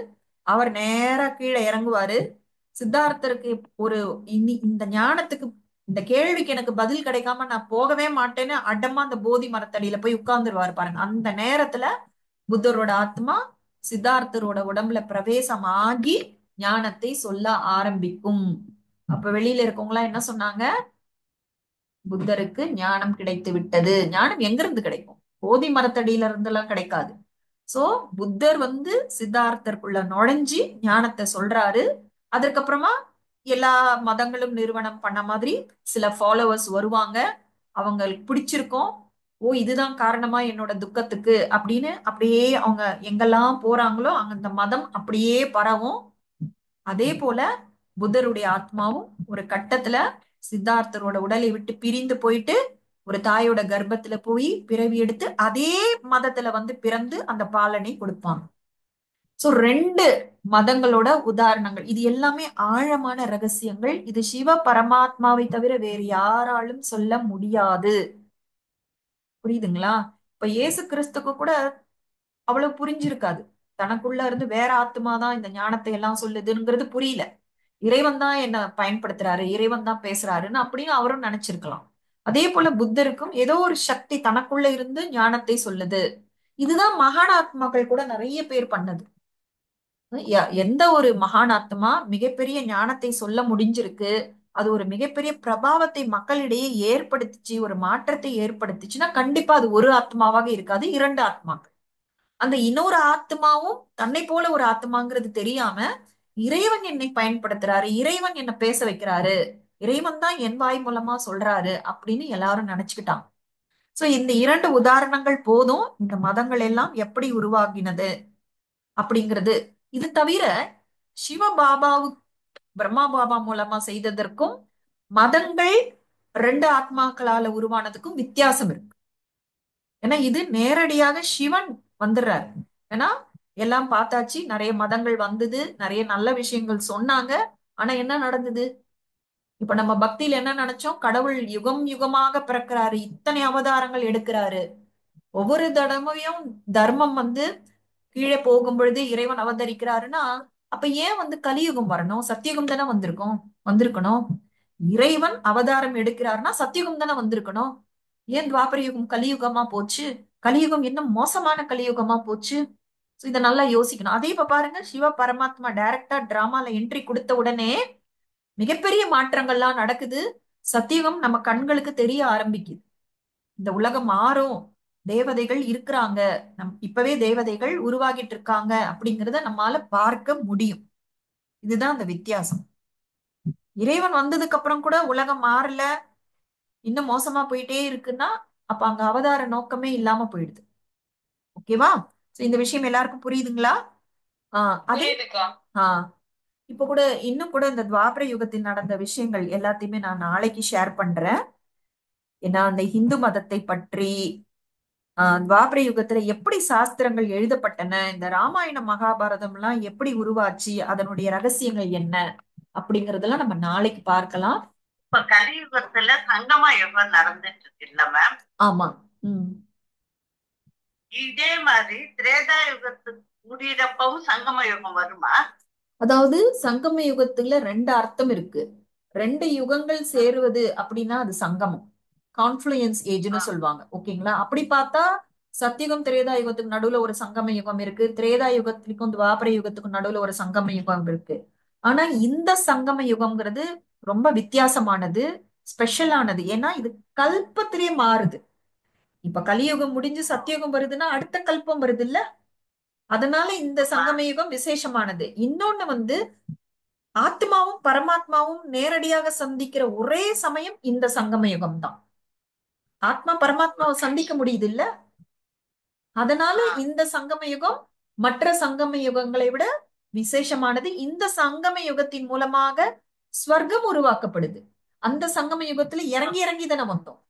அவர் நேரா கீழே இறங்குவாரு. சித்தார்த்தருக்கு ஒரு இந்த ஞானத்துக்கு, இந்த கேள்விக்கு எனக்கு பதில் கிடைக்காம நான் போகவே மாட்டேன்னு அடமா அந்த போதி மரத்தடியில போய் உட்கார்ந்துருவாரு பாருங்க. அந்த நேரத்துல புத்தரோட ஆத்மா சித்தார்த்தரோட உடம்புல பிரவேசம் ஆகி ஞானத்தை சொல்ல ஆரம்பிக்கும். அப்ப வெளியில இருக்கவங்களா என்ன சொன்னாங்க? புத்தருக்கு ஞானம் கிடைத்து விட்டது. ஞானம் எங்க இருந்து கிடைக்கும்? போதி மரத்தடியில இருந்து எல்லாம் கிடைக்காது. சோ புத்தர் சித்தார்த்தருக்குள்ள நுழைஞ்சு ஞானத்தை சொல்றாரு. அதுக்கப்புறமா எல்லா மதங்களும் நிறுவனம் பண்ண மாதிரி சில ஃபாலோவர்ஸ் வருவாங்க. அவங்களுக்கு பிடிச்சிருக்கும். ஓ இதுதான் காரணமா என்னோட துக்கத்துக்கு அப்படின்னு அப்படியே அவங்க எங்கெல்லாம் போறாங்களோ அங்க அந்த மதம் அப்படியே பரவும். அதே போல புத்தருடைய ஆத்மாவும் ஒரு கட்டத்துல சித்தார்த்தரோட உடலை விட்டு பிரிந்து போயிட்டு ஒரு தாயோட கர்ப்பத்துல போய் பிறவி எடுத்து அதே மதத்துல பிறந்து அந்த பாலனை கொடுப்பாங்க. சோ ரெண்டு மதங்களோட உதாரணங்கள். இது எல்லாமே ஆழமான ரகசியங்கள். இது சிவ பரமாத்மாவை தவிர வேறு யாராலும் சொல்ல முடியாது. புரியுதுங்களா? இப்ப இயேசு கிறிஸ்துக்கு கூட அவ்வளவு புரிஞ்சிருக்காது. தனக்குள்ள இருந்து வேற ஆத்மா தான் இந்த ஞானத்தை எல்லாம் சொல்லுதுங்கிறது புரியல. இறைவன் தான் என்ன பயன்படுத்துறாரு, இறைவன் தான் பேசுறாருன்னு அப்படின்னு அவரும் நினைச்சிருக்கலாம். அதே போல புத்தருக்கும் ஏதோ ஒரு சக்தி தனக்குள்ள இருந்து ஞானத்தை சொல்லுது. இதுதான் மகானாத்மாக்கள் கூட நிறைய பேர் பண்ணது. எந்த ஒரு மகானாத்மா மிகப்பெரிய ஞானத்தை சொல்ல முடிஞ்சிருக்கு, அது ஒரு மிகப்பெரிய பிரபாவத்தை மக்களிடையே ஏற்படுத்திச்சு, ஒரு மாற்றத்தை ஏற்படுத்துச்சுன்னா கண்டிப்பா அது ஒரு ஆத்மாவாக இருக்காது, இரண்டு ஆத்மாக்கள். அந்த இன்னொரு ஆத்மாவும் தன்னை போல ஒரு ஆத்மாங்கிறது தெரியாம இறைவன் என்னை பயன்படுத்துறாரு, இறைவன் என்ன பேச வைக்கிறாரு, இறைவன் தான் என் வாய் மூலமா சொல்றாரு அப்படின்னு எல்லாரும் நினைச்சுக்கிட்டாங்க. சோ இந்த இரண்டு உதாரணங்கள் போதும் இந்த மதங்கள் எல்லாம் எப்படி உருவாகினது அப்படிங்கிறது. இது தவிர சிவபாபாவு பிரம்மா பாபா மூலமா செய்ததற்கும் மதங்கள் ரெண்டு ஆத்மாக்களால உருவானதுக்கும் வித்தியாசம் இருக்கு. ஏன்னா இது நேரடியாக சிவன் வந்துடுறாரு. ஏன்னா எல்லாம் பார்த்தாச்சு, நிறைய மதங்கள் வந்தது, நிறைய நல்ல விஷயங்கள் சொன்னாங்க. ஆனா என்ன நடந்தது? இப்ப நம்ம பக்தியில என்ன நினைச்சோம்? கடவுள் யுகம் யுகமாக பிறக்கிறாரு, இத்தனை அவதாரங்கள் எடுக்கிறாரு. ஒவ்வொரு தடவையும் தர்மம் கீழே போகும் பொழுது இறைவன் அவதரிக்கிறாருன்னா அப்ப ஏன் வந்து கலியுகம் வரணும்? சத்தியுகம் தானே வந்திருக்கணும். இறைவன் அவதாரம் எடுக்கிறாருன்னா சத்தியுகம் தானே வந்திருக்கணும். ஏன் துவாபர யுகம் கலியுகமா போச்சு? கலியுகம் என்ன மோசமான கலியுகமா போச்சு? So இதை நல்லா யோசிக்கணும். அதே இப்ப பாருங்க, சிவ பரமாத்மா டைரக்டா டிராமால என்ட்ரி கொடுத்த உடனே மிகப்பெரிய மாற்றங்கள்லாம் நடக்குது. சத்தியுகம் நம்ம கண்களுக்கு தெரிய ஆரம்பிக்குது. இந்த உலகம் மாறும், தேவதைகள் இருக்கிறாங்க, இப்பவே தேவதைகள் உருவாகிட்டு இருக்காங்க அப்படிங்கிறத நம்மால பார்க்க முடியும். இதுதான் அந்த வித்தியாசம். இறைவன் வந்ததுக்கு அப்புறம் கூட உலகம் மாறல, இன்னும் மோசமா போயிட்டே இருக்குன்னா அப்ப அங்க அவதார நோக்கமே இல்லாம போயிடுது. ஓகேவா? சோ இந்த விஷயம் எல்லாருக்கும் புரியுதுங்களா? அதே இப்ப கூட இன்னும் கூட இந்த துவாபர யுகத்தில் நடந்த விஷயங்கள் எல்லாத்தையுமே நான் நாளைக்கு ஷேர் பண்றேன். ஏன்னா அந்த இந்து மதத்தை பற்றி, துவாபர யுகத்துல எப்படி சாஸ்திரங்கள் எழுதப்பட்டன, இந்த ராமாயணம் மகாபாரதம் எல்லாம் எப்படி உருவாச்சு, அதனுடைய ரகசியங்கள் என்ன அப்படிங்கறதெல்லாம் நம்ம நாளைக்கு பார்க்கலாம். இப்ப கலியுகத்துல சங்கம யுகம் நடந்துட்டு இருக்கு இல்ல மேம்? ஆமா. இதே மாதிரி திரேதா யுகத்துக்கு முடியிறப்பவும் சங்கம யுகம் வருமா? அதாவது சங்கம யுகத்துல ரெண்டு அர்த்தம் இருக்கு. ரெண்டு யுகங்கள் சேருவது அப்படின்னா அது சங்கமம், கான்ஃப்ளூயன்ஸ் ஏஜ்னு சொல்லுவாங்க. ஓகேங்களா? அப்படி பார்த்தா சத்தியுகம் திரேதா யுகத்துக்கு நடுவுல ஒரு சங்கம யுகம் இருக்கு, திரேதா யுகத்துக்கும் துவாபர யுகத்துக்கும் நடுவுல ஒரு சங்கம யுகம் இருக்கு. ஆனா இந்த சங்கம யுகம்ங்கிறது ரொம்ப வித்தியாசமானது, ஸ்பெஷலானது. ஏன்னா இது கல்பத்திலே மாறுது. இப்ப கலியுகம் முடிஞ்சு சத்தியுகம் வருதுன்னா அடுத்த கல்பம் வருது இல்ல? அதனால இந்த சங்கம யுகம் விசேஷமானது. இன்னொன்னு வந்து ஆத்மாவும் பரமாத்மாவும் நேரடியாக சந்திக்கிற ஒரே சமயம் இந்த சங்கம யுகம் தான். ஆத்மா பரமாத்மாவை சந்திக்க முடியுது இல்ல? அதனால இந்த சங்கம யுகம் மற்ற சங்கம யுகங்களை விட விசேஷமானது. இந்த சங்கம யுகத்தின் மூலமாக ஸ்வர்க்கம் உருவாக்கப்படுது. அந்த சங்கம யுகத்துல இறங்கி இறங்கி தானே வந்தோம்.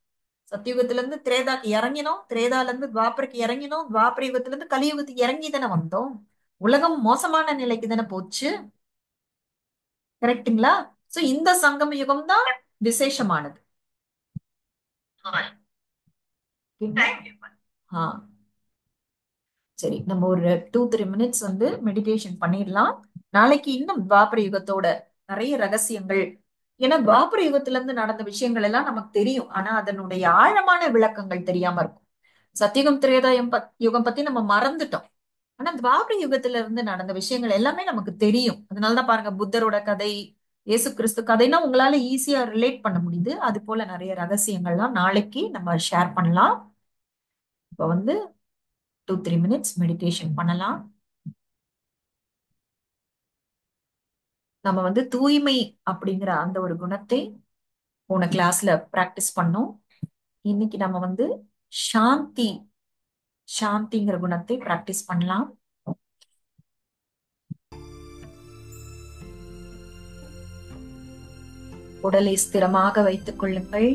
சத்தியுகத்துல இருந்து திரேதாக்கு இறங்கினோம், திரேதால இருந்து துவாபரைக்கு இறங்கினோம், துவாபர யுகத்துல இருந்து கலியுகத்துக்கு இறங்கி தானே வந்தோம். உலகம் மோசமான நிலைக்கு தானே போச்சு. கரெக்டுங்களா? சோ இந்த சங்கம யுகம் தான் விசேஷமானது. சரி, நம்ம ஒரு 2-3 மினிட்ஸ் வந்து மெடிடேஷன் பண்ணிடலாம். நாளைக்கு இன்னும் துவாபர யுகத்தோட நிறைய ரகசியங்கள், ஏன்னா துவாபர யுகத்துல இருந்து நடந்த விஷயங்கள் எல்லாம் நமக்கு தெரியும், ஆனா அதனுடைய ஆழமான விளக்கங்கள் தெரியாம இருக்கும். சத்தியுகம் திரேதா யுகம் பத்தி நம்ம மறந்துட்டோம். ஆனா துவாபர யுகத்துல இருந்து நடந்த விஷயங்கள் எல்லாமே நமக்கு தெரியும். அதனாலதான் பாருங்க, புத்தரோட கதை, இயேசு கிறிஸ்து கதைன்னா உங்களால ஈஸியா ரிலேட் பண்ண முடியுது. அது போல நிறைய ரகசியங்கள்லாம் நாளைக்கு நம்ம ஷேர் பண்ணலாம். இப்ப வந்து 2-3 மினிட்ஸ் மெடிடேஷன் பண்ணலாம். நம்ம வந்து தூய்மை அப்படிங்கிற அந்த ஒரு குணத்தை போன கிளாஸ்ல பிராக்டிஸ் பண்ணோம். இன்னைக்கு நம்ம வந்து சாந்திங்கிற குணத்தை பிராக்டிஸ் பண்ணலாம். உடலை ஸ்திரமாக வைத்துக் கொள்ளுங்கள்.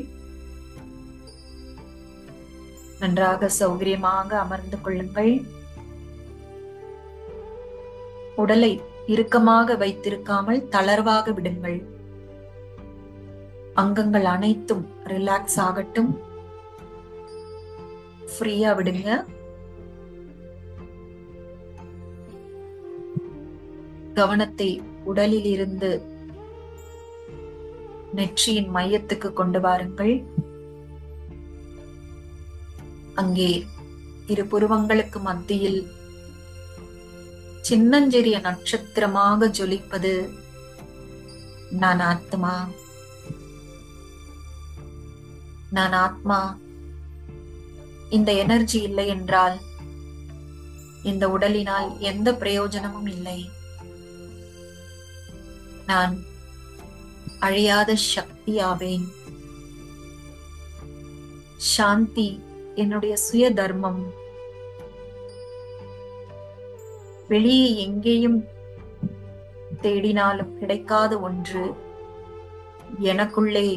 நன்றாக சௌகரியமாக அமர்ந்து கொள்ளுங்கள். உடலை இறுக்கமாக வைத்திருக்காமல் தளர்வாக விடுங்கள். அங்கங்கள் அனைத்தும் ரிலாக்ஸ் ஆகட்டும். ஃப்ரீயா விடுங்க. கவனத்தை உடலில் இருந்து நெற்றியின் மையத்துக்கு கொண்டு வாருங்கள். அங்கே இரு புருவங்களுக்கு மத்தியில் சின்னஞ்சிறிய நட்சத்திரமாக ஜொலிப்பது நான் ஆத்மா. நான் ஆத்மா. இந்த எனர்ஜி இல்லை என்றால் இந்த உடலினால் எந்த பிரயோஜனமும் இல்லை. நான் அழியாத சக்தி ஆவேன். சாந்தி என்னுடைய சுய தர்மம். வெளியே எங்கேயும் தேடினாலும் கிடைக்காத ஒன்று எனக்குள்ளே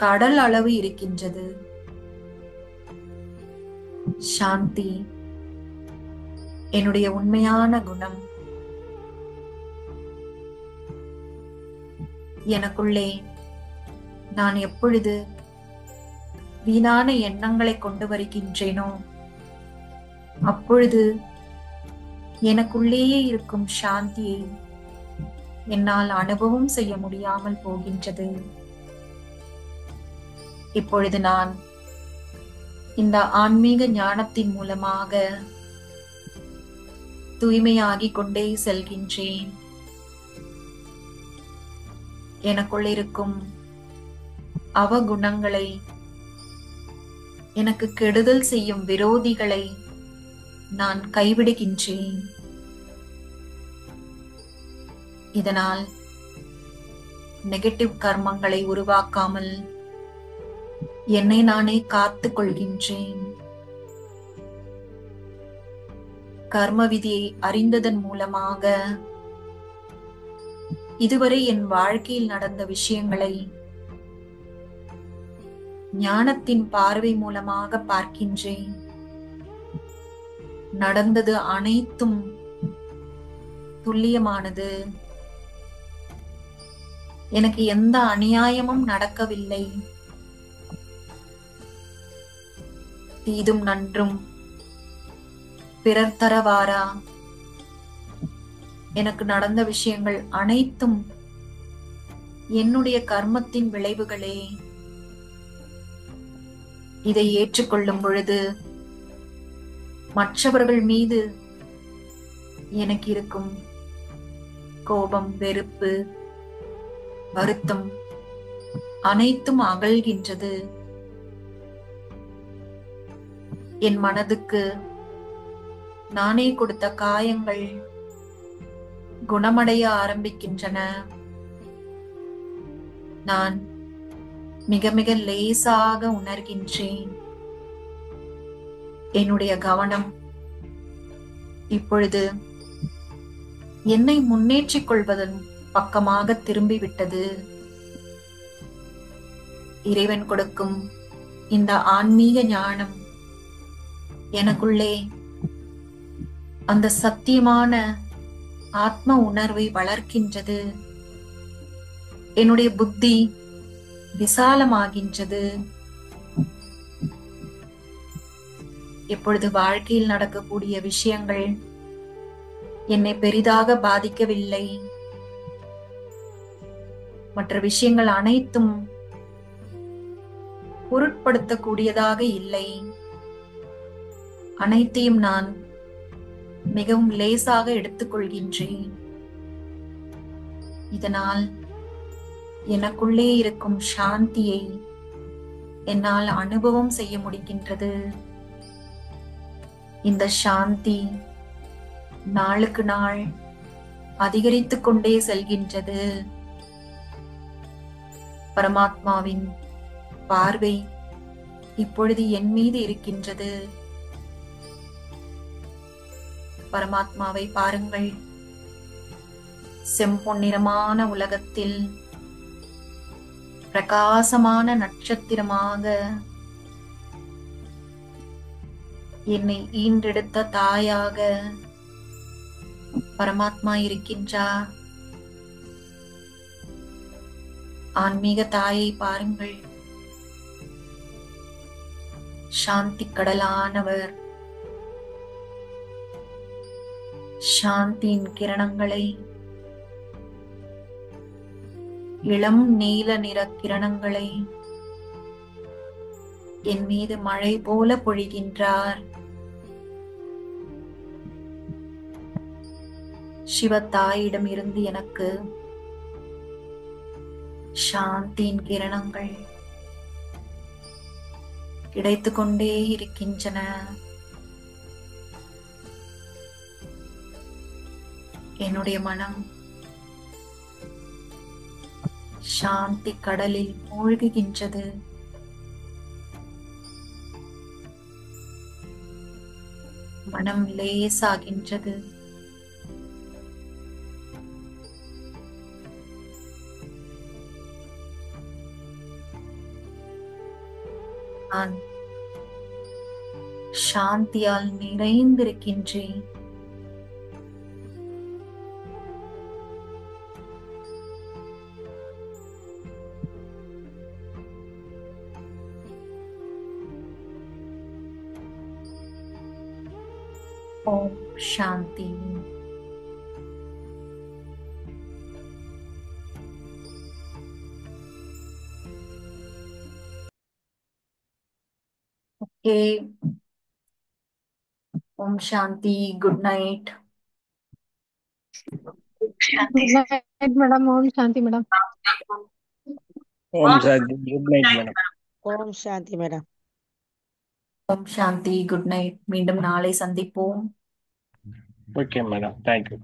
கடல் அளவு இருக்கின்றது. சாந்தி என்னுடைய உண்மையான குணம். எனக்குள்ளே நான் எப்பொழுது வீணான எண்ணங்களை கொண்டு வருகின்றேனோ அப்பொழுது எனக்குள்ளேயே இருக்கும் சாந்தியை என்னால் அனுபவம் செய்ய முடியாமல் போகின்றது. இப்பொழுது நான் இந்த ஆன்மீக ஞானத்தின் மூலமாக தூய்மையாகிக் கொண்டே செல்கின்றேன். எனக்குள் இருக்கும் அவகுணங்களை, எனக்கு கெடுதல் செய்யும் விரோதிகளை நான் கைவிடுகின்றேன். இதனால் நெகட்டிவ் கர்மங்களை உருவாக்காமல் என்னை நானே காத்துக் கொள்கின்றேன். கர்ம விதியை அறிந்ததன் மூலமாக இதுவரை என் வாழ்க்கையில் நடந்த விஷயங்களை ஞானத்தின் பார்வை மூலமாக பார்க்கின்றேன். நடந்தது அனைத்தும் துல்லியமானது. எனக்கு எந்த அநியாயமும் நடக்கவில்லை. தீதும் நன்றும் பிறர் தரவாரா? எனக்கு நடந்த விஷயங்கள் அனைத்தும் என்னுடைய கர்மத்தின் விளைவுகளே. இதை ஏற்றுக்கொள்ளும் பொழுது மற்றவர்கள் மீது எனக்கு இருக்கும் கோபம், வெறுப்பு, வருத்தம் அனைத்தும் அகல்கின்றது. என் மனதுக்கு நானே கொடுத்த காயங்கள் குணமடைய ஆரம்பிக்கின்றன. நான் மிக மிக லேசாக உணர்கின்றேன். என்னுடைய கவனம் இப்பொழுது என்னை முன்னேற்றிக் கொள்வதன் பக்கமாக திரும்பிவிட்டது. இறைவன் கொடுக்கும் இந்த ஆன்மீக ஞானம் எனக்குள்ளே அந்த சத்தியமான ஆத்ம உணர்வை வளர்க்கின்றது. என்னுடைய புத்தி விசாலமாகின்றது. எப்பொழுது வாழ்க்கையில் நடக்கக்கூடிய விஷயங்கள் என்னை பெரிதாக பாதிக்கவில்லை, மற்ற விஷயங்கள் அனைத்தும் பொருட்படுத்தக்கூடியதாக இல்லை, அனைத்தையும் நான் மிகவும் லேசாக எடுத்துக்கொள்கின்றேன். இதனால் எனக்குள்ளே இருக்கும் சாந்தியை என்னால் அனுபவம் செய்ய முடிகின்றது. இந்த சாந்தி நாளுக்கு நாள் அதிகரித்துக் கொண்டே செல்கின்றது. பரமாத்மாவின் பார்வை இப்பொழுது என் மீது இருக்கின்றது. பரமாத்மாவை பாருங்கள். செம்பொன்னிறமான உலகத்தில் பிரகாசமான நட்சத்திரமாக என்னை ஈன்றெடுத்த தாயாக பரமாத்மா இருக்கின்றார். ஆன்மீக தாயை பாருங்கள். சாந்தி கடலானவர் சாந்தியின் கிரணங்களை, இளம் நீல நிற கிரணங்களை என் மீது மழை போல பொழிகின்றார். சிவத்தாயிடம் இருந்து எனக்கு சாந்தியின் கிரணங்கள் கிடைத்துக் கொண்டே இருக்கின்றன. என்னுடைய மனம் சாந்தி கடலில் மூழ்குகின்றது. மனம் லேசாகின்றது. நான் சாந்தியால் நிறைந்திருக்கின்றேன். ஓம் சாந்தி. ஓகே. ஓம் சாந்தி. Good night. Good night, madam. Om Shanti, madam. Om Shanti. Good night, madam. ஓம் சாந்தி மேடம். ஓம் சாந்தி. Good night. மீண்டும் நாளை சந்திப்போம். Okay, madam. Thank you.